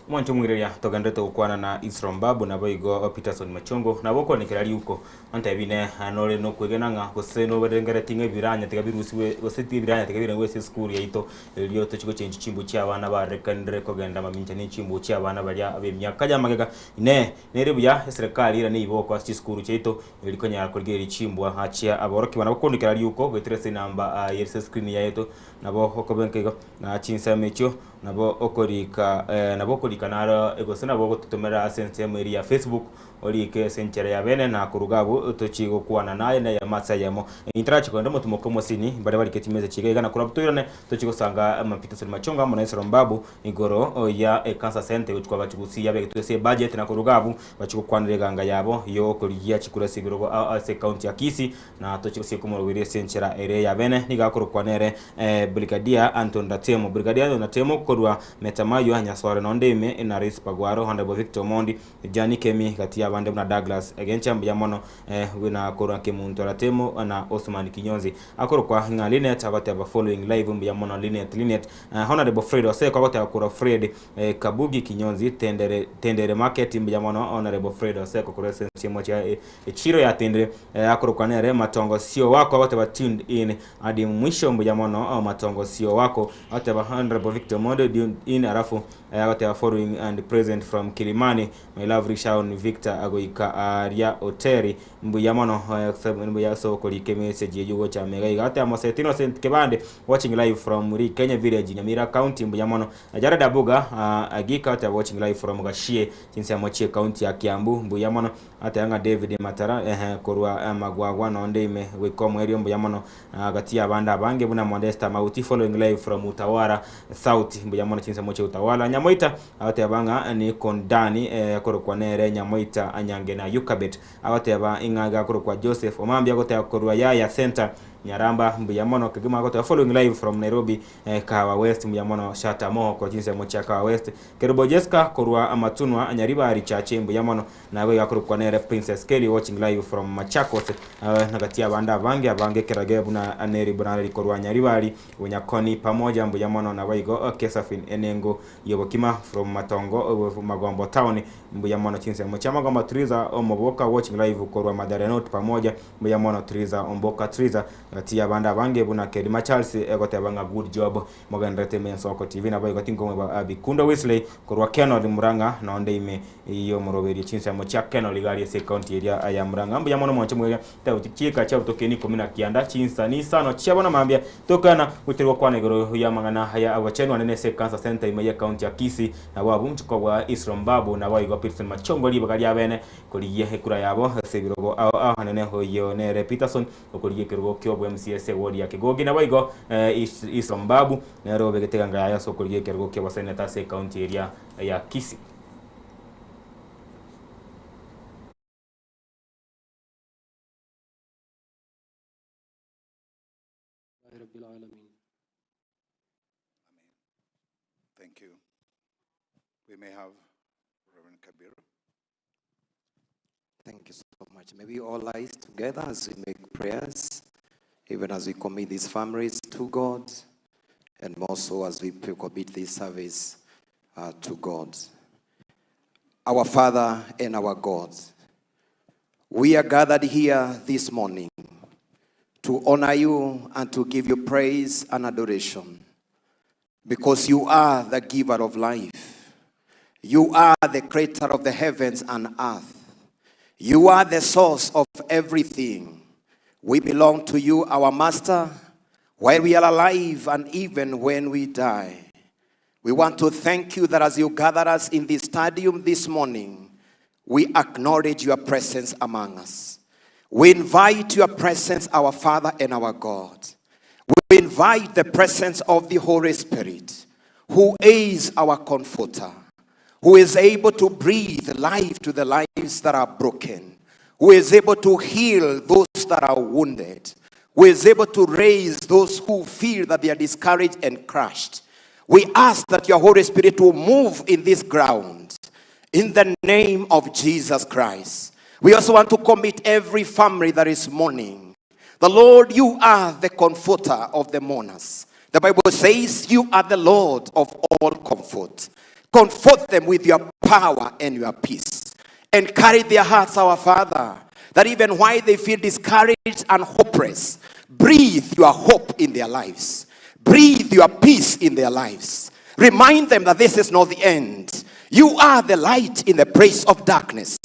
mwancho mwireria togandete ukwana na Isrom Babu na boigo Peterson Machongo na boko nekirari uko anta bine anole no kwegenanga goseno berengere tinge biranya tigabirusiwe goseti biranya tigabire wese school yaito elio tochiko change chimbo cha abana ba rekandre kogenda maminja ni chimbo cha abana bali abe myaka ya magega ne nerebu ya serikali ira ni iboko asti school chaito elikonya kolgeri chimbo achia aboroki wana boko nekirari uko gwetrese namba yerse screen yaito nabo hokobenkego na chinsa mecho nabo okorika nabo okorika naro egosena bogo tutomera asense muri ya Facebook olike senchera ya bene na kurugabu tochigo kuana naye na ya matsa yamo interachi kwenda mutumo komosini bare bari ketimeze chigega na kurabutuyone tochigo sanga Peterson Machongo amona Isrom Babu igoro ya cancer center uchwa bachigusi yabe tutese budget na kurugabu bachiko kwanire ganga yabo yo koligia chikura sibirogo ase county ya Kisii na tochigo sikumoro wire senchera ere ya bene nigakoro kwanere Brigadier Anton Ndatemo korwa metamayo anyasware nondeme na Rais Pagwaro Honorable Victor Mondi Jani Kemi kati ya bande na Douglas agencha mbiamono wina korwa kemuntu Ndatemo na Osman Kinyonzi akoro kwa ngaline tabate ba following live mbiamono Linet Honorable Fred Oseko akote akora Fred Kabugi Kinyonzi tendere market mbiamono Honorable Fred Oseko kore sense mocha chiro ya tendere akoro kwa nere matongo sio wako akote ba tuned in hadi mwisho mbiamono matongo sio wako akote ba Honorable Victor Mondi in arafu akote following and present from Kilimani my love Rishaun Victor agoika Aria Oteri mbiamono mbiya so kolike message yugo cha mega akote amosetino sent kebande watching live from Muri Kenya Village Nyamira County mbiamono Jared Abuga agika akote watching live from Gashie jinsi amochie county ya Kiambu mbiamono ate anga David Matara korwa magwagwa nonde ime wekomo eri mbiamono gatia banda bange buna Modesta Mauti following live from Utawara South mbiamono jinsi amochie Utawala Nyamoita akote banga ni Kondani korwa nere Nyamoita anyange na Yukabet akote ba ingaga korwa Joseph Omambi akote korwa Yaya Center Nyaramba mbiamono kagima akote following live from Nairobi Kawa West mbiamono Shata Moho kwa jinsi amochia Kawa West Kerubo Jessica korwa Amatunwa Nyariba Arichache mbiamono na we yakuru nere Princess Kelly watching live from Machakos nagatia banda bange kerage buna aneri buna korwa Nyaribari Unyakoni pamoja mbiamono na waigo Kesafin Enengo Yobokima from Matongo Magombo Town mbiamono jinsi amochia Magombo Triza Omoboka watching live korwa Madarenot pamoja mbiamono Triza Omboka Triza gatia banda bange buna Kedima Charles egote banga good job Mogandrete Mensoko TV na baigo tingo ba Bikunda Wesley korwa Kenol Muranga na onde ime iyo moroberi chinsa mocha Kenol ligari se county area aya Muranga mbiamono mwanche mwega tawutichika cha utokeni komina kianda chinsa ni sano chabona mambia tokana utirwa kwa negoro ya mangana haya awachenu anene se cancer center ime ya county ya Kisii na wabu mchiko wa Isrom Babu na waigo Peterson Machongo liba kali abene koliye hekura yabo sebirogo anene hoyo nere Peterson okoliye kirogo kyobo MCS wodi ya Kigogi na waigo Isrom Babu na robe geteganga ya so koliye kirogo kyobo seneta se county area ya Kisii. Thank you. We may have Reverend Kabir. Thank you so much. May we all rise together as we make prayers, even as we commit these families to God, and more so as we commit this service to God. Our Father and our God, we are gathered here this morning to honor you and to give you praise and adoration, because you are the giver of life. You are the creator of the heavens and earth. You are the source of everything. We belong to you, our Master, while we are alive and even when we die. We want to thank you that as you gather us in this stadium this morning, we acknowledge your presence among us. We invite your presence, our Father and our God. We invite the presence of the Holy Spirit, who is our comforter, who is able to breathe life to the lives that are broken, who is able to heal those that are wounded, who is able to raise those who feel that they are discouraged and crushed. We ask that your Holy Spirit will move in this ground in the name of Jesus Christ. We also want to commit every family that is mourning. The Lord, you are the comforter of the mourners. The Bible says you are the Lord of all comfort. Comfort them with your power and your peace. And carry their hearts, our Father, that even while they feel discouraged and hopeless, breathe your hope in their lives. Breathe your peace in their lives. Remind them that this is not the end. You are the light in the place of darkness.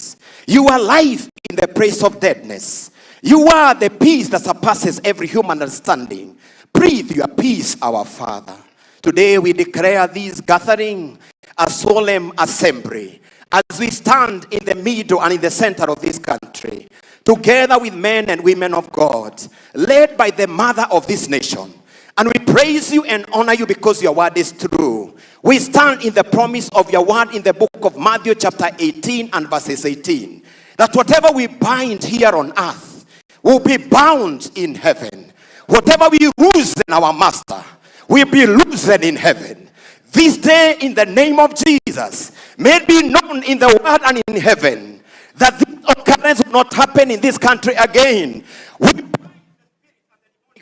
You are life in the place of deadness. You are the peace that surpasses every human understanding. Breathe your peace, our Father. Today we declare this gathering a solemn assembly as we stand in the middle and in the center of this country, together with men and women of God, led by the mother of this nation. And we praise you and honor you because your word is true. We stand in the promise of your word in the book of Matthew chapter 18 and verses 18. That whatever we bind here on earth will be bound in heaven. Whatever we loosen, our master, will be loosened in heaven. This day, in the name of Jesus, may it be known in the world and in heaven that this occurrence will not happen in this country again. We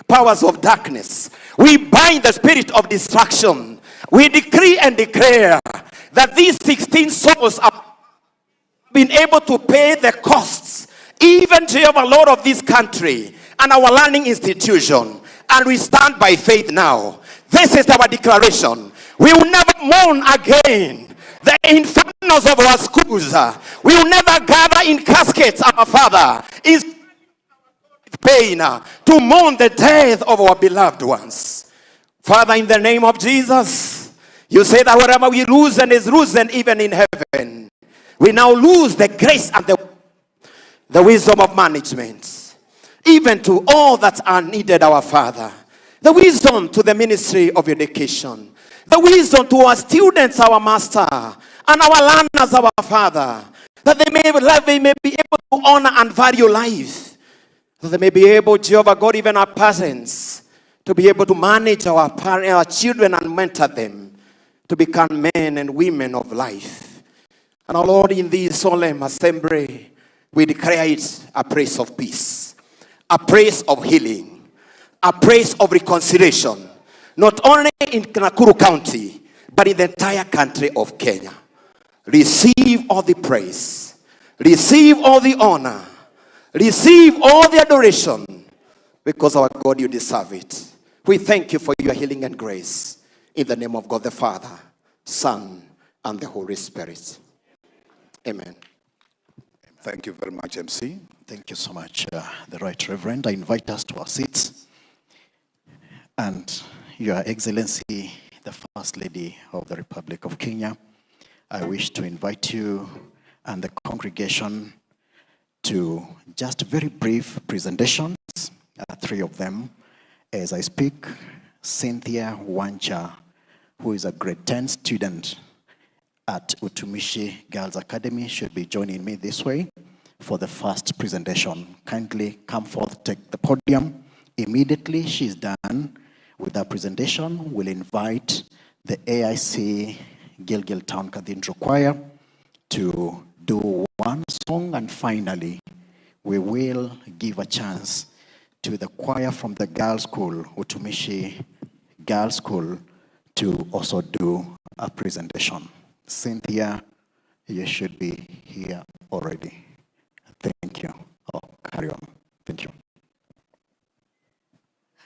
powers of darkness. We bind the spirit of destruction. We decree and declare that these 16 souls have been able to pay the costs, even Jehovah Lord of this country and our learning institution. And we stand by faith now. This is our declaration. We will never mourn again the infernos of our schools. We will never gather in caskets, our Father, in pain to mourn the death of our beloved ones. Father, in the name of Jesus, you say that whatever we lose and is loosened even in heaven, we now lose the grace and the wisdom of management, even to all that are needed, our Father. The wisdom to the ministry of education, the wisdom to our students, our Master, and our learners, our Father, that they may be able to honor and value life, that they may be able, Jehovah God, even our parents, to be able to manage our children and mentor them to become men and women of life. And our Lord, in this solemn assembly, we declare it a place of peace, a place of healing, a place of reconciliation, not only in Nakuru County, but in the entire country of Kenya. Receive all the praise, receive all the honor, receive all the adoration, because our God, you deserve it. We thank you for your healing and grace. In the name of God the Father, Son, and the Holy Spirit. Amen. Thank you very much, MC. Thank you so much, the Right Reverend. I invite us to our seats. And Your Excellency, the First Lady of the Republic of Kenya, I wish to invite you and the congregation to just very brief presentations, 3 of them. As I speak, Cynthia Wancha, who is a grade 10 student at Utumishi Girls Academy, should be joining me this way for the first presentation. Kindly come forth, take the podium. Immediately she's done with our presentation, we'll invite the AIC Gilgil Town Cathedral Choir to do one song, and finally we will give a chance to the choir from the girls' school, Utumishi Girls' School, to also do a presentation. Cynthia, you should be here already. Thank you. Oh, carry on. Thank you.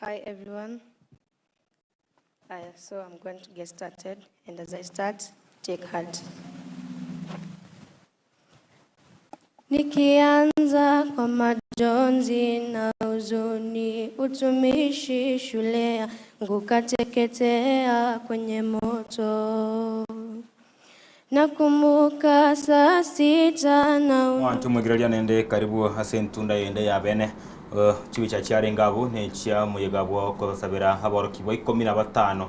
Hi, everyone. So I'm going to get started, and as I start, take heart. Nikianza kwa majonzi na huzuni, utumishi shule yangu kateketea kwenye moto. nakumbuka saa sita na Wantu mugiralia nende karibu hasentunda yende ya bene chibi cha chiare ngabu ne chia muyegabo ko sabira aboroki boy 15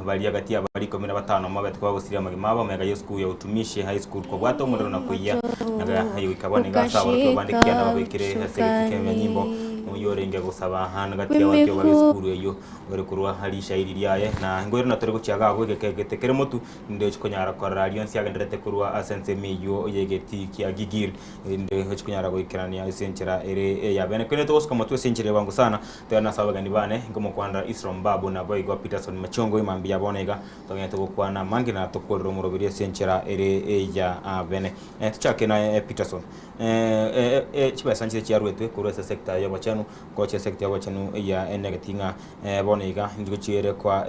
bali hagati ya bali 15 mabe kwa gusira magimaba mega yesku ya utumishi high school ko bwato mudero na kuya naga hayo ikabone ngasa aboroki bandikia na babikire haseke kemya nyimbo uyorenge gusaba hana gati ya wakyo bali school eyo ore kurwa hali shairi lyaye na ngwero na tore guciaga gwegekegete kere mutu ndio chikonyara korra alliance yagenderete kurwa asense miyo yegeti kia gigir ndio chikonyara gwikirania isenchera ere ya bene kene to kama tu senchire wangu sana to na sabaga ni bane ngomo kwanda Isrom Babu na boy go Peterson Machongo imambia bonega to ngete gukwana mangi na to korro murobirie senchera ere ya bene tuchake na Peterson chiba sanchire chiarwete kurwa sector ya bachanu kocha sector ya bachanu ya enegatinga bonega ndiko chiere kwa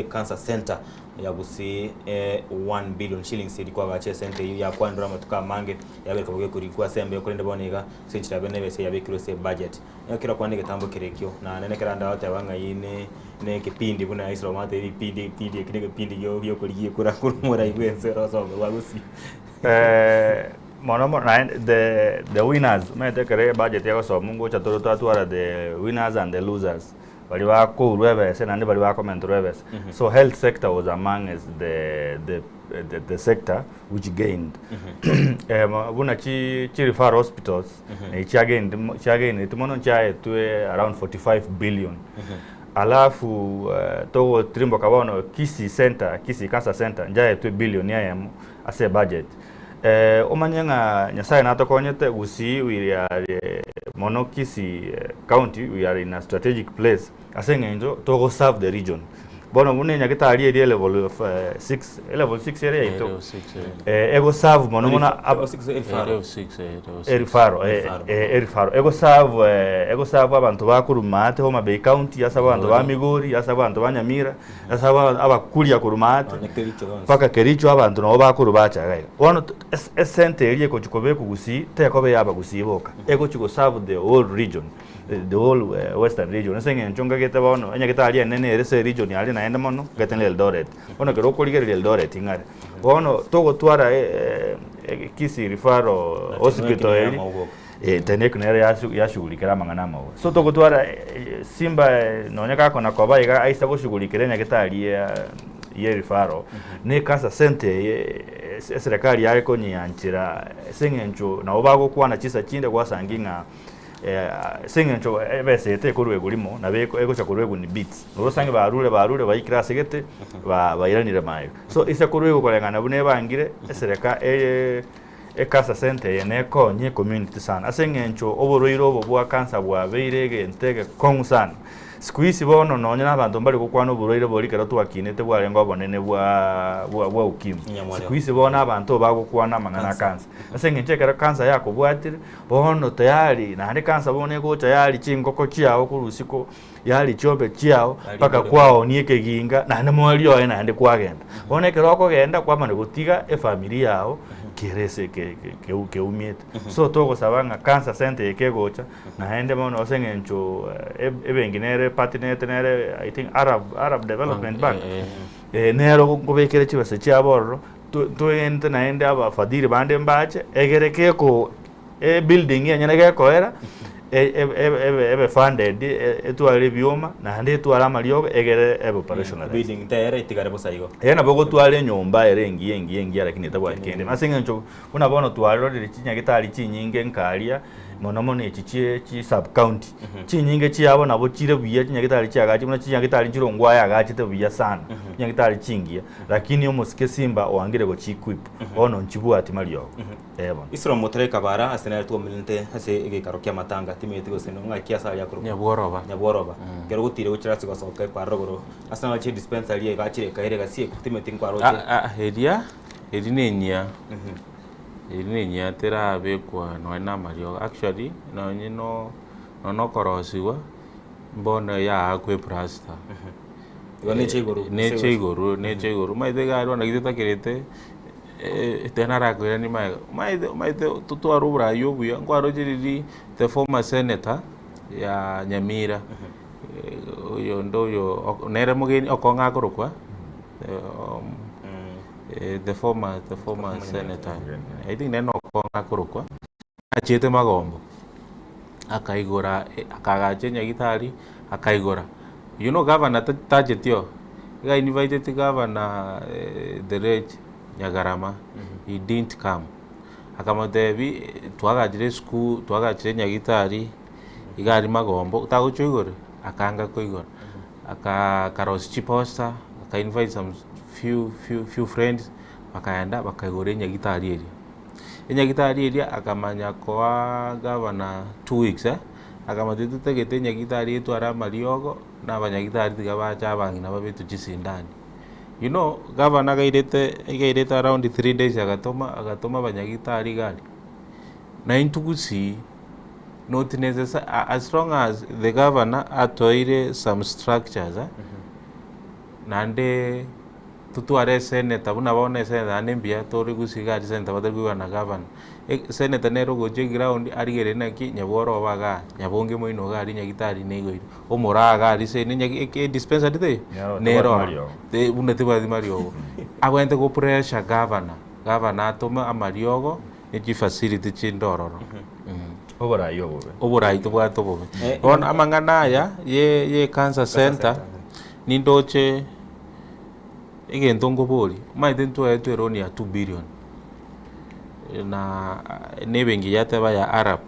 cancer center ya busi 1 billion shillings ilikuwa gache center ya kwandra matuka mange ya beka bwe kurikwa sembe kurende bonega senchira bene bese ya bekiro se budget yakira kwandike tambo kirekyo na nene kiranda wate abanga yine ne kipindi buna Islam ate ipindi kine kipindi yo kuriye kura kurumura igwense rozo wagusi mono the winners mete kare budget yako so mungu cha toro tatu ara the winners and the losers bali wako urwebese nande bali wako mentorwebese so health sector was among as the sector which gained buna chi refer hospitals cha gained itumono cha around 45 billion alafu to trimbo kabono Kisi Cancer Center njaye 2 billion yamo ase budget omanyanga nyasaye natokonyete gusi we are mono Kisi county we are in a strategic place asengenjo to go serve the region bono mune nyakita ali level of 6 area ito ego serve mono mona 6 erifaro ego serve abantu bakurumate Homa Bay County yasaba abantu ba Migori yasaba abantu ba Nyamira yasaba abakulia kurumate paka Kericho abantu no bakurubacha gaga bono center eri ko chikobe kugusi tekobe yaba gusiboka ego chiko serve the whole region the whole western region asengen chonga gete bono anyakita ali nene ere region ali naenda mono geten Eldoret bono kero koligere Eldoret ingare bono togo twara Kisi Referral Hospital eli tenek nere ya shugulikira mangana mawo so togo twara Simba nonyaka kona koba iga aisa go shugulikira nyakita ali ye referral ne Cancer Center serikali yako nyanchira sengencho na obago kwana chisa chinde kwa sanginga sengencho ebesete kurwego limo na beko ego chakurwego ni beats urosange barule bayikira segete bayiranire mayo so isa kurwego kolengana bune bangire sereka Cancer Center yeneko nye community sana asengencho oburoiro bwa cancer bwa beirege ntege kongu sana sikuisi bono nonya nabantu mbali kukwano buroire boli kero twakinete bwarengo bonene bwa ukimu sikuisi bona abantu bagukwana mangana cancer asengenche kero cancer yako bwatire bono tayari na hande cancer bone ko tayari chingoko chiao kurusiko yali chombe chiao paka kwao nieke ginga na hande mwalio ena hande kwagenda bone kero ko genda kwa mane gutiga familia yao kirese ke umiete so togo sabanga Cancer Center yekegocha na hende mono osengencho ebenginere partner tenere I think Arab Development Bank nero kubekere chibase chiaborro to ente na hende aba fadiri bande mbache egereke ko building yenye ko era ebe funded etwale bioma na hande etwala maliogo egere ebe operational building tere itigare bosaigo na bogo twale nyomba erengi lakini tabwa kende masengencho una bono twalo de chinya gitali chinyinge nkalia mono echichie chi sub county chinyinge chiabo nabo chire buya chinya gitali chiagachi muna chinya gitali chirongwa yagachi te buya sana chinya gitali chingia lakini omosike Simba oangire go chikuip ono nchibua atimalio Isrom motre kabara asena tu milente ase ege karokia matanga timete go seno nga kiasa ya kuru nyaboroba kero gutire uchirasi go soka kwa rogoro asena chi dispensary ye gachire kaire gasie timete kwa roje heria edinenya edinenya tera be kwa no na mario actually no nyino no korosiwa mbona ya akwe prasta ne chegoro maide garo na giteta kirete tenara kwera ni maide tutu arubra yobuya ngwaro jiriri the former senator ya Nyamira yo ndo yo nere mugeni okonga korokwa the former senator. I think neno konga kurukwa achete magombo akaigora akagache Nyagitari akaigora. You know governor tajetio I invited the governor the rage Nyagarama. He didn't come. Akamadevi twagajire school twagajire Nyagitari igari magombo utaguchigore akanga koigora akarosi chiposta aka invite some few friends bakaenda bakaigore Nyagitari area. Nyagitari area akamanya kwa governor 2 weeks akamatete tegete Nyagitari etu ara Mariogo na abanyagitari tigabacha abangi na babetu chisindani. You know governor gairete around 3 days agatoma abanyagitari gari na intugusi not necessary as long as the governor atoire some structures nande tutuare senator buna bone senator anembia tori gusigari senator batagwa na governor senator nero goje ground arigere naki nyaboro baga nyabonge moino gari Nyagitari negoire omoraga ari se nyaki dispensary te nero te buna te badi Mariogo agwente go pressure governor atoma Amariogo ni facility chindororo oborai to bwato bobe on amangana ya ye cancer center nindoche igento bori maite ntu eroni ya 2 billion na nebengi yate baya Arab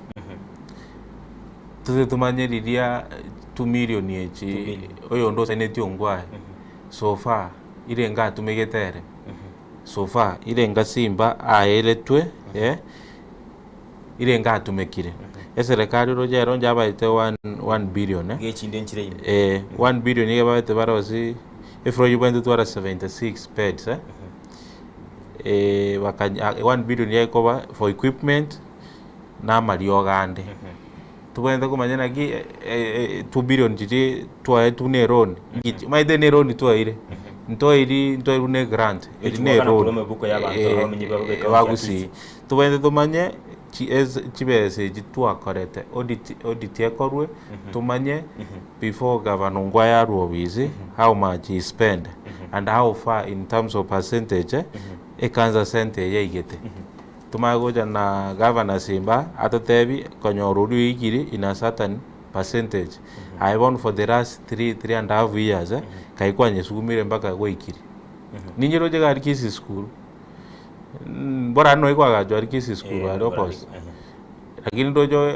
tuze tumanyeriria 2 million yechi oyo ndo seneti ongwae so far irenga tumegetere so far irenga Simba aeletwe irenga tumekire eserikali rojero njabaite 1 billion gechinde nchire 1 billion yebaite barozi ifro yubende twara 76 beds 1 billion yakoba for equipment na Mariogo ande tubende kumanyana ki 2 billion jiri twa tuneroni maide neroni twaire ntoiri ne grant ne road wagusi tubende tumanye chibese jitwa korete audit yakorwe tumanye before governor Ngwaya Ruobizi how much he spend and how far in terms of percentage cancer center yeigete tumagoja na governor Simba atotebi konyoru igiri in a certain percentage I want for the last 3.5 years kaikwanye sugumire mpaka goikiri ninyiroje gari kisi school bora no ikwaga jwari kisi school alopos lakini ndojo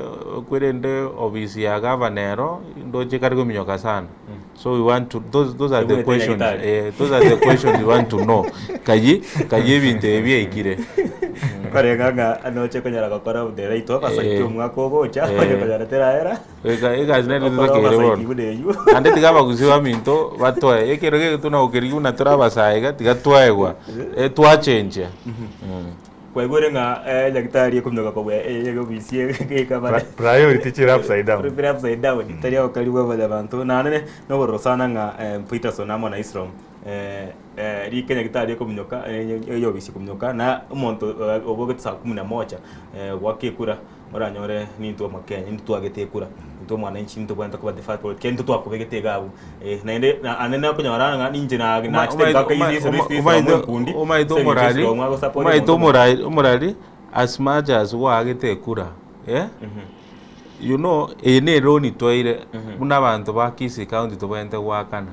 kwerende ofisi ya governor ndoje karigo minyoka sana so we want to those are the questions we want to know kaji binte bye karenganga anoche konyara gakora udera ito basakyo mwako gocha konyara teraera ega zinene tukere bon ande tigaba kuziwa minto batwae ekero tuna ukerigu na turabasaiga tigatwaegwa twa change kwa igore nga Nyagitari kumyoka kwa yego bisie kama priority chira upside down tari okariwa bale bantu na nene no gorosana nga Peterson amo na Islam ri Nyagitari kumyoka yo bisi kumyoka na umuntu oboge tsa 11 gwakekura oranyore nintu amakenya nintu agetekura nintu mwana inchi nintu bwanta kwa default for kento to akubegete gabu na ende anene akonyora nga ninje na chiteka kaizi service kundi umurali as much as wagetekura you know ene roni toire muna bantu ba Kisii county to bwente gwakana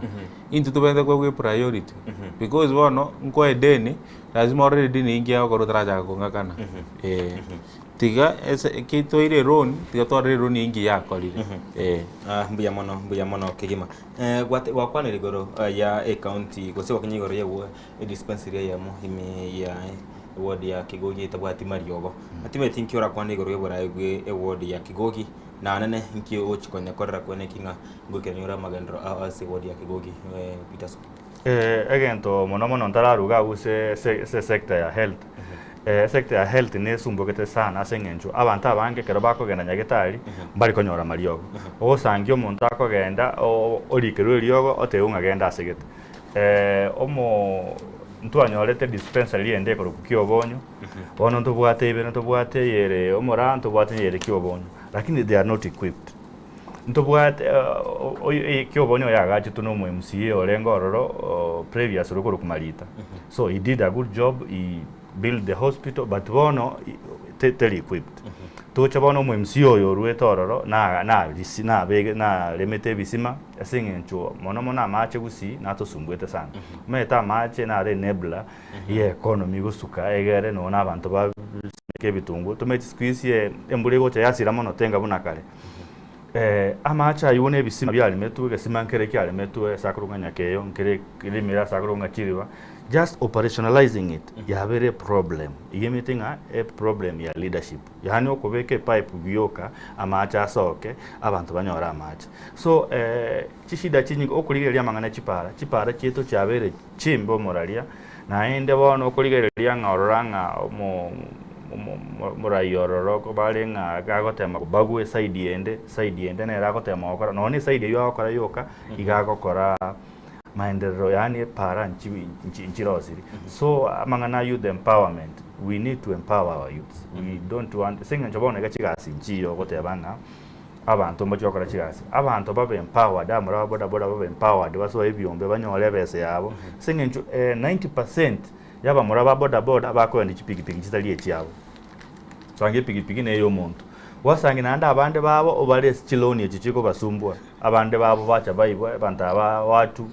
into to bwente kwa priority because bono nko edeni lazima already ni ingia ko taraja ko ngakana tiga kitoire ron tiga toire ron ingi yakolire mbuya mono kigima wakwanire goro ya county gose wakinyigoro yewo dispensary ya muhimi ya ward ya Kigogi tabwati Mariogo atime think yora kwanire goro yebora egwe ward ya Kigogi na nene nki ochikonya korra kwene kinga ngukenya magandro ase ward ya Kigogi Peterson egento mono ntararuga guse sector ya health sector ya health ne sumbogete sana asengencho abantu abange kero bakogenda Nyagitari bari konyora Mariogo osangio omuntu akogenda orikero Eriogo oteunga agenda asegete omo ntwanyorete dispensary ende koro Kiobonyo bono ntubwate ibere ntubwate yere omora ntubwate yere Kiobonyo lakini they are not equipped ntobwate kyobonyo yagachi tuno mu MCA orengo ororo previous rukuru kumalita. So he did a good job, he built the hospital, but bono totally equipped. Tocha bono mu MCA oyo rueto ororo na bege na remete bisima asingencho mono mona mache gusi nato sumbwete sana. Meta mache na re nebla ye economy gusuka egere no na abantu ba kebitungu tumeti squeeze embulego cha yasira mono tenga bunakale. Amacha yone bisima byali metu gesima nkere kyali metu sakurunganya keyo nkere kilimira sakurunga chiriwa, just operationalizing it ya very problem yemetinga a problem ya leadership yani okobeke pipe byoka amacha asoke abantu banyora amacha. So chishida chinyi okuligeria mangana chipara cheto chabere chimbo moralia na ende bono okuligeria ngoranga murayororo ko balenga gagotema bagwe side ende na ragotema okora none side yo akora yoka igagokora maendeleo yani para nchirosiri. So mangana youth empowerment, we need to empower our youths. We don't want singa njabona gachigasi nchiyo gotebanga abantu mbachokora chigasi abantu babe empowered amura boda babe empowered baso ebyombe banyole bese yabo singa 90% yaba muraba boda abakwenda chipikipiki kitali ekyabo. So ange pikipiki neyo muntu wasangi nanda abande babo obale chiloni echichiko basumbwa abande babo bacha bayibwa abantu aba watu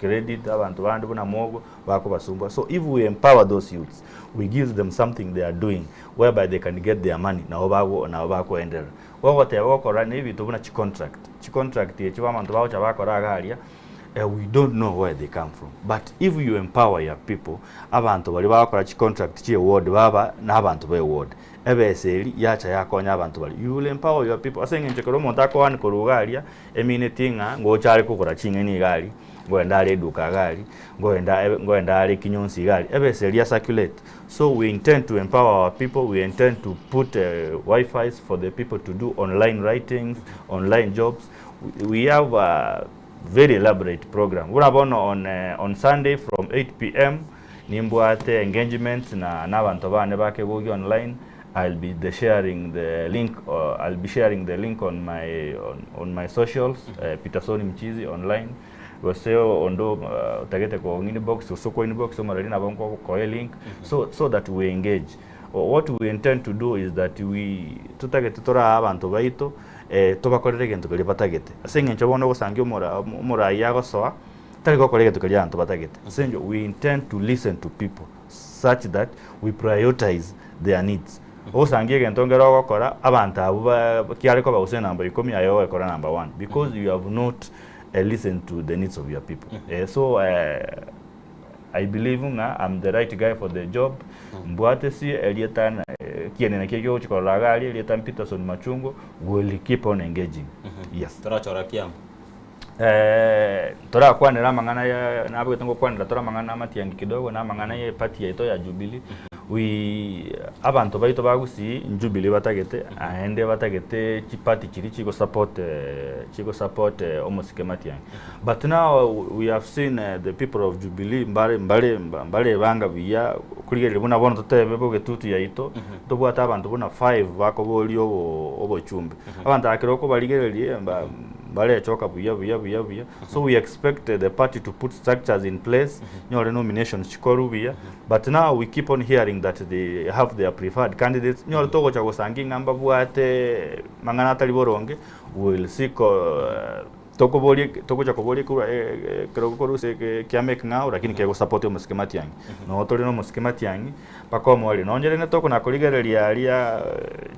credit abantu bande buna mogo bako basumbwa. So if we empower those youths, we give them something they are doing whereby they can get their money na obako endera wote wakora ne bitu buna contract echiwa abantu babo chabakora galia. We don't know where they come from, but if you empower your people, abantu bali bakora contract chi award baba na abantu be award ebeseri yacha yakonya abantu bali, you will empower your people. Asenge nchekoro montako wan korugalia eminetinga ngo chari kukora chingeni gali ngoenda ale duka gali ngoenda ale kinyonsi gali ebeseri ya circulate. So we intend to empower our people, we intend to put Wi-Fi's for the people to do online writings, online jobs. We have very elaborate program. On Sunday from 8 p.m. nimbwate engagements na nabantu bane bake gogi online. I'll be sharing the link, or I'll be sharing the link on my socials, Peterson Mchizi online. Waseo ondo tagete ko inbox usoko inbox marina banko ko link so that we engage. What we intend to do is that we tutagete tora abantu baito tobakorere gento kali batagete asenge nchobono gusangyo mura yago soa tali gokorege tukali abantu batagete asenjo. We intend to listen to people such that we prioritize their needs. Osangie gento ngero gokora abantu abo kiale ko bause number 10 ayo ekora number 1 because you have not listened to the needs of your people. So I believe I'm the right guy for the job. Mbwate si Eliatan kiene na kyo chikola gali Eliatan Peterson Machungo will keep on engaging. Yes. Tora chora kiam. Tora kwa nera mangana ya na abu tongo kwa nera tora mangana matiangi kidogo na mangana ya party ya ito ya Jubilee. We abantu baito bagusi Jubilee batagete aende batagete chipati chiri chiko support almost kematiangi. But now we have seen the people of Jubilee mbale banga biya kuligere buna bono totebe boge tutu ya ito tobwata abantu buna 5 bako boli obo chumbe abantu akiroko baligere bale choka buya. So we expect the party to put structures in place, nyore nominations chikorubia, but now we keep on hearing that they have their preferred candidates. Nyore togo cha gosangi ngamba buate mangana tali boronge will seek toko cha koboli kura krokoru se kiamek ngao lakini kego support mu skemati yangi no tole no mu skemati yangi pakomo wali no njere ne toko na koligerelia alia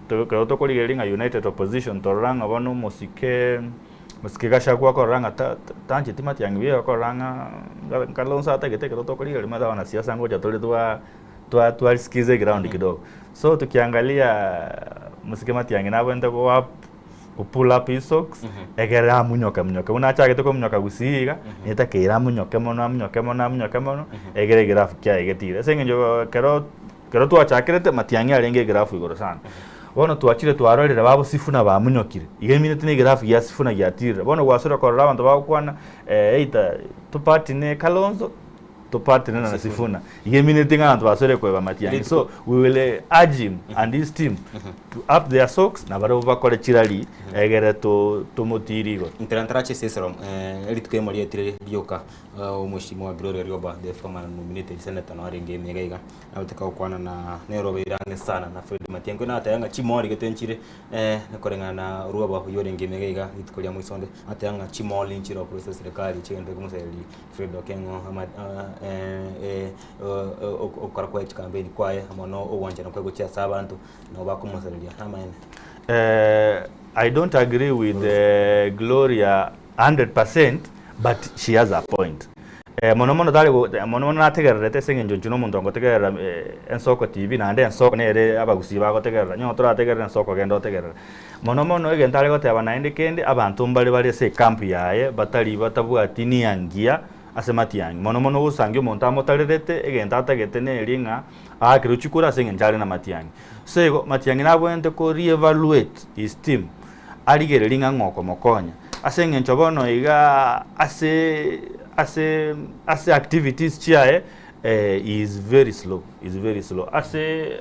toko koligelinga United Opposition toranga bano musike gasha kwa koranga tanchi timati yangi bia koranga Kalonzo atagete toko koligelia mada wana siasa ngoja tole twa skize ground kidogo. So tukiangalia musikemati yangi na wenda kwa pull up his socks egera munyoka unacha getoko munyoka gusiga nita keira munyoka mono egere graph kya egetire senge njo kero twachakirete matiangi arenge graph igoro sana bono twachire twarorera babo sifuna ba munyokire igemine tine graph ya sifuna ya tire bono gwasura korora abantu bakwana eita tupati ne Kalonzo to partner na Sifuna igeminete nga antu basore kweba Matiang'i. So we will urge him and his team to up their socks na baro bakore chirali egere to motirigo Interantarache Cicero elitwe muri etire ryoka umushimo wa Gloria Rioba the former nominated senator na ringe megaiga na utaka kwana na Nairobi irange sana na Fred Matiang'i na atayanga chimori getenchire korenga na Rioba yoringe megaiga itkolia muisonde atayanga chimoli nchiro process serikali chende kumuseli Fred Okengo okara kwa campaign kwaye amono owanje na kwego chia sabantu na bakumuselia amaene. I don't agree with Gloria 100%, but she has a point. Mono dale mono nategererete sengenjo njuno muntu ngotegerera ensoko TV na ande ensoko nere abagusiba gotegerera nyo turategerera ensoko gendo tegerera mono egentale goteba nainde kende abantu mbali se camp yaye batali batabwati niangia ase Matiang'i mono usangio muntu amotarerete egenta atagete neringa akiruchukura sengenjale na Matiang'i sego Matiang'i nabwente ko reevaluate his team aligere linga ngoko mokonya ase ngencho bono iga ase activities chiae is very slow ase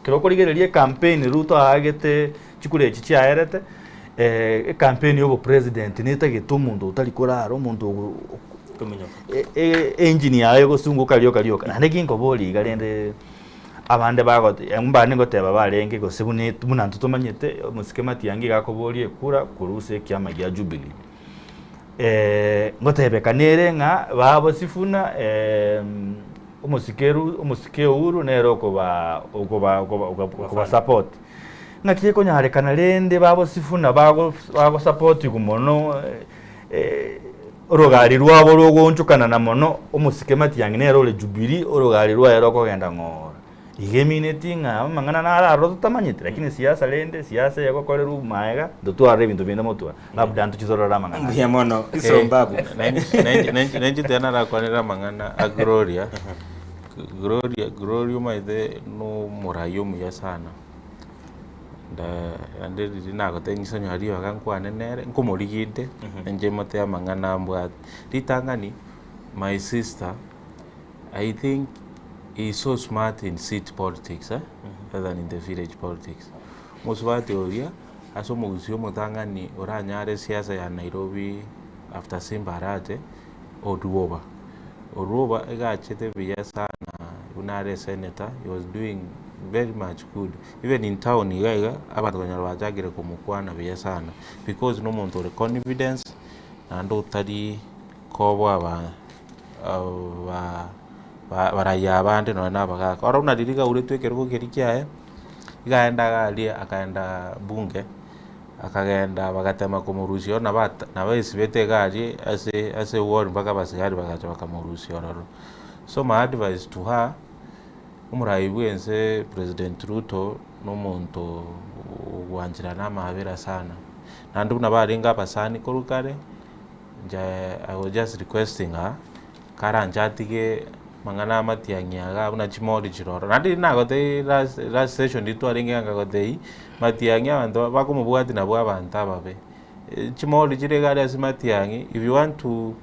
kiroko ligere campaign Ruto agete chikure chiaerete campaign yobo president neta gitumundu utalikoraro mundu engineer ayo gosunguka lyoka na neginko boli galende abande bagote mbane goteba barenge go sebune munantu tomanyete musike Matiang'i gakobolie kura kuruse kyama gya Jubilee ngotebe kanere nga babo Sifuna umusike uru nero ko support ngakiye ko nyare kanalende babo Sifuna bago support kumono orogari rwabo rwogonchukana na mono umusike Matiang'i nero le Jubilee orogari rwero ko genda ngora igemineti nga mangana na arro tamanyete lakini siasa lende siasa yako koleru maega ndoto arre bintu binda motua labda ntu chizorora mangana ya mono isombabu nenji tena la kwanera mangana a Gloria maithe no murayo muya sana nda ande dina ko tengiso nyari akankwane nere nkomorigide nje mate ya mangana mbwa ditangani my sister I think he's so smart in seat politics, rather than in the village politics. Muswa teoria, aso mugusio mutangani oranyare siasa ya Nairobi after Simbarate Oduoba. Oduoba ega chete vya sana unare senator. He was doing very much good. Even in town iga abantu banyarwajagire kumukwana vya sana because no muntu le confidence and utari kobwa baraya abandi no nabagaka ora unadiriga uretwe kerugo kirikia igaenda galia akaenda bunge akagenda bagatema kumurusio na basi bete gari ase ward mpaka basigari bagacha bakamurusio roro. So my advice to her umurayibwense President Ruto no muntu wanjira na mahabera sana nandu na baringa basani korukare I was just requesting her karanjatige mangana Matiang'i aga una chimori chiroro nandi nagote last session ditu aringa gote Matiang'i abantu bakumubwati nabo abantu ababe chimori chiregari as Matiang'i if you want to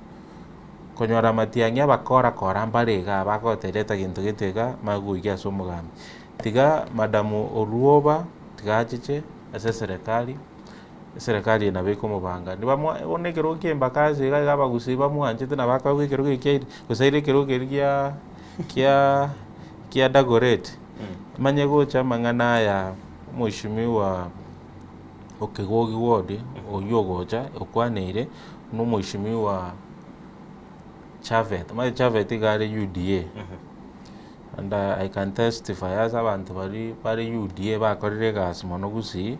konyora Matiang'i abakora mbarega bagotereta gintu gitega maguikia somugami tiga madamu Oruoba tiga chiche ase serikali na beko mubanga ni bamwe onekero kemba kazi ga bagusiba muanjete na bakagwe kero keke kusaire kero kia Dagoret manye gocha mangana ya mheshimiwa Okegogi ward oyogocha okwaneire no mheshimiwa Chavet gare UDA and I can testify as abantu bari UDA bakorire gas monogusi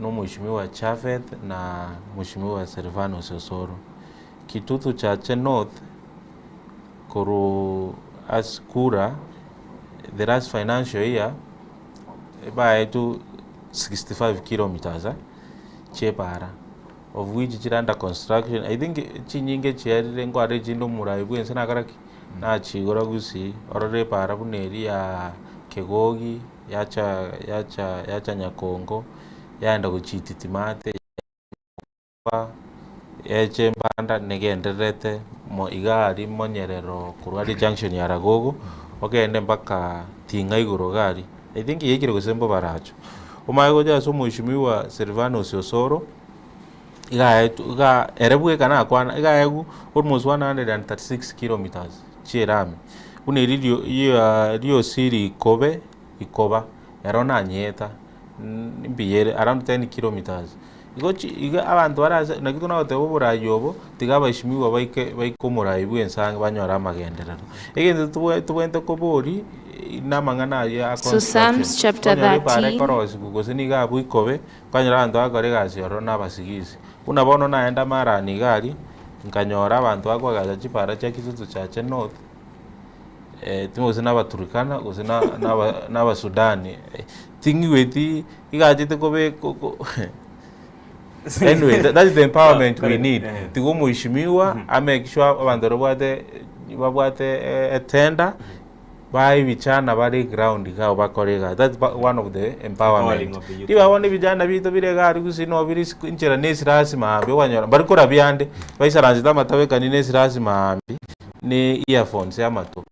no mheshimiwa Chavet na mheshimiwa Servano Sosoro Kitutu Chache North koro as kura the last financial year by to 65 kilometers chepara of which is under construction. I think chinyinge chiari ngware jindo muraibu ensana karaki na chigora gusi orore para buneri ya Kegogi yacha Nyakongo yaenda kuchititimate yache mbanda negenderete igari monyerero kurwari junction ya Ragogo ogende mpaka tinga iguru gari I think yekire gusembo baracho umaye goja so mheshimiwa Silvanus Osoro iga erebwe kana kwana iga egu almost 136 kilometers chirami une rio siri kobe ikoba yarona nyeta mbiyere around 10 kilometers iga abantu baraza nakitu na otebo burayobo tigaba ishimiwa baikomurayi bwensanga banyora magenderero egende tubwente kobori namangana ya So Psalms chapter 13 kugosini gabu ikobe kanyora abantu akore gasioro nabasigizi unabono naenda marani gari nkanyora abantu akwagaza chipara cha kitutu chache north timoze n'abaturukana uze n'abasudani tingiweti igajite kobe anyway that is the empowerment we need tigo muheshimiwa make sure abantu babwate tender bai vijana bari ground kao bakorega that's one of the empowerment iba wone vijana bito bire gari kusino biri injira nesirasi maambi wanyora bari kora byande baisaranzita matawe kanine sirasi maambi ni earphones ya mato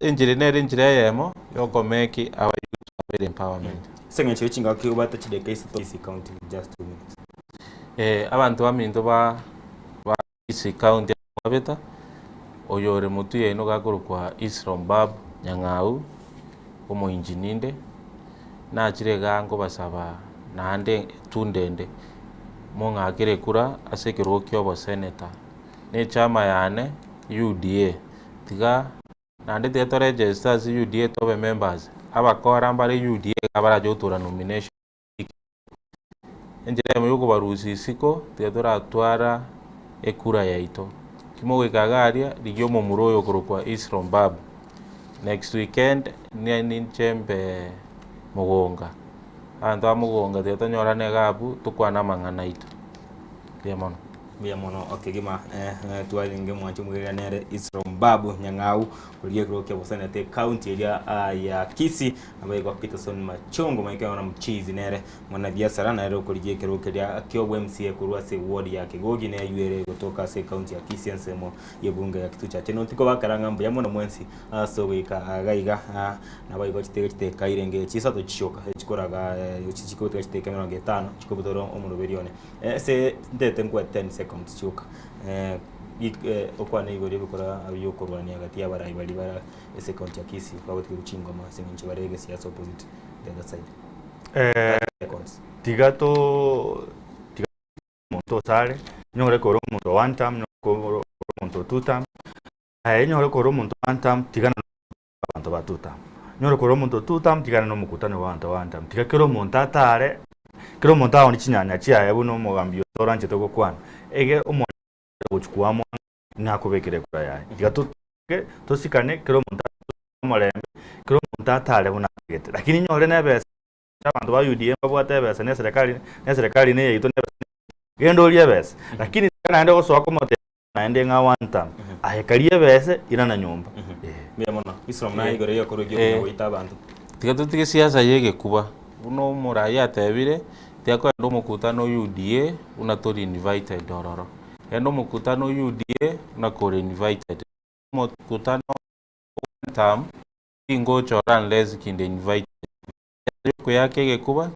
injira yemo yoko make our youth empowerment sengenche chinga ki ubata chideka isi county just 2 minutes abantu baminto ba isi county abeta oyore mutu yeno gakuru kwa Isrom Bab Nyang'au omo injininde na chirega ngo basaba nande tundende mongakire kura asekirokyo bo senator ne chama yane UDA tiga nande teto registers UDA tobe members abakora mbare UDA abara jotura nomination enjere mu yuko barusi siko teto atwara ekura yaito kimo wekagaria ligyo mu muroyo kurukwa Isrom Bab next weekend ni chembe mugonga ando mugonga teto nyorane gabu tukwana mangana ito biamono okegima twalinge mwancho mugera nere Isrom Babu Nyang'au kuliye kuroke bosana te county ya Kisii ambaye kwa Peterson Machongo maika na mchizi nere mwana biashara na ero kuliye kuroke ya Kyobo MCA kurwa se ward ya Kigogi na yuere kutoka se county ya Kisii nsemo yebunga ya kitu cha teno tiko bakaranga mbu yamono mwensi so wika agaiga na baiko chite kairenge chisa to chishoka chikoraga chichiko to chite kamera 5 chikobutoro omuruberione se ndete nkwa 10 seconds choka okwana igori bikora abiyokorwani hagati y'abarayi bari bara second ya Kisii kwa turuchingo masengenche barege siasa opposite the other side tigato monto sale nyore koro monto one time nyore monto two time nyore koro monto one time tigana abantu ba two time nyore koro monto two time tigana no mukutano wa abantu one time tigakero monta tare kero monta oni chinyanya chia yabuno mogambio toranje to gokwana ege umuntu guchukwamo nakubekere kura yaye igatuke tosikane kero monta molembe kero monta tare bunagete lakini nyore nebesa abantu ba UDM babwate besa ne serikali ne yito ne gendo liebesa lakini naende gosoko mote naende nga one time ahekalie besa ina na nyumba biamono Isrom na igore yo korogyo goita abantu tigatutige siasa yege kuba uno muraya atebire tiako ndo mukutano UDA unatori invited dororo endo mukutano UDA unakore invited mukutano tam ingo choran les kinde invited ko yake gekuba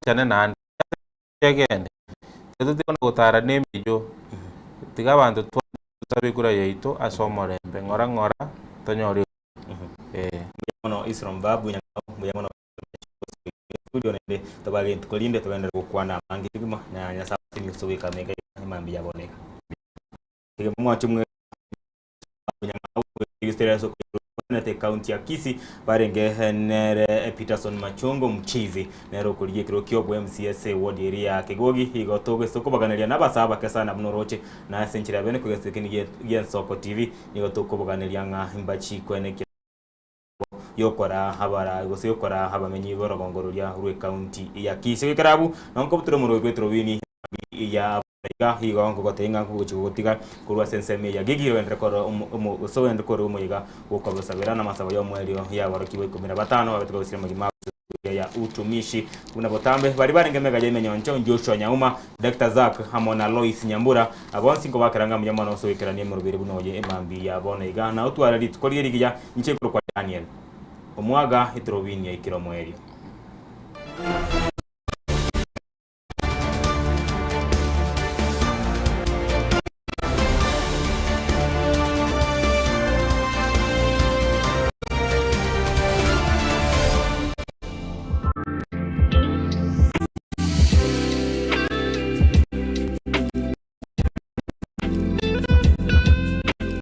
cyane nande again teto tiko gutara nemejo tiga abantu twabigura yaito asomorembe ngora tonyori biamono Isrom Babu Nyang'au biamono studio nende tabage tukolinde tubende gukwana mangigima na nyasa timisubika mega imambi yaboneka kige mwacho mwe Nyang'au istereso na te county ya Kisii barenge nere Peterson Machongo mchizi nero kuliye Kyobo MCA ward area Kigogi igotoge soko baganelya nabasaba kesana mnoroche na senchira bene kugesekeni yensoko TV igotoko baganelya nga imbachi kwene yokora habara gose yokora habamenyi borogongororia rwe county ya Kisii karabu nonko buturo mu rwe twini ya iga higa ngo gotenga ngo gutiga kurwa senseme ya gigiro entre koro so entre koro umuiga ukobosabira na masabo yo mwelio ya warokiwe 15 abatuko usire magima ya utumishi kuna botambe bari barengemega je menyoncho Joshua Nyauma Dr. Zack hamona Lois Nyambura abonsi ngo bakaranga munyamana so ikeranie mu rubiri bunoye emambi ya bona iga na utwara litukori rigiya nchekuru kwa Daniel omwaga itrobini ya ikiro mwelio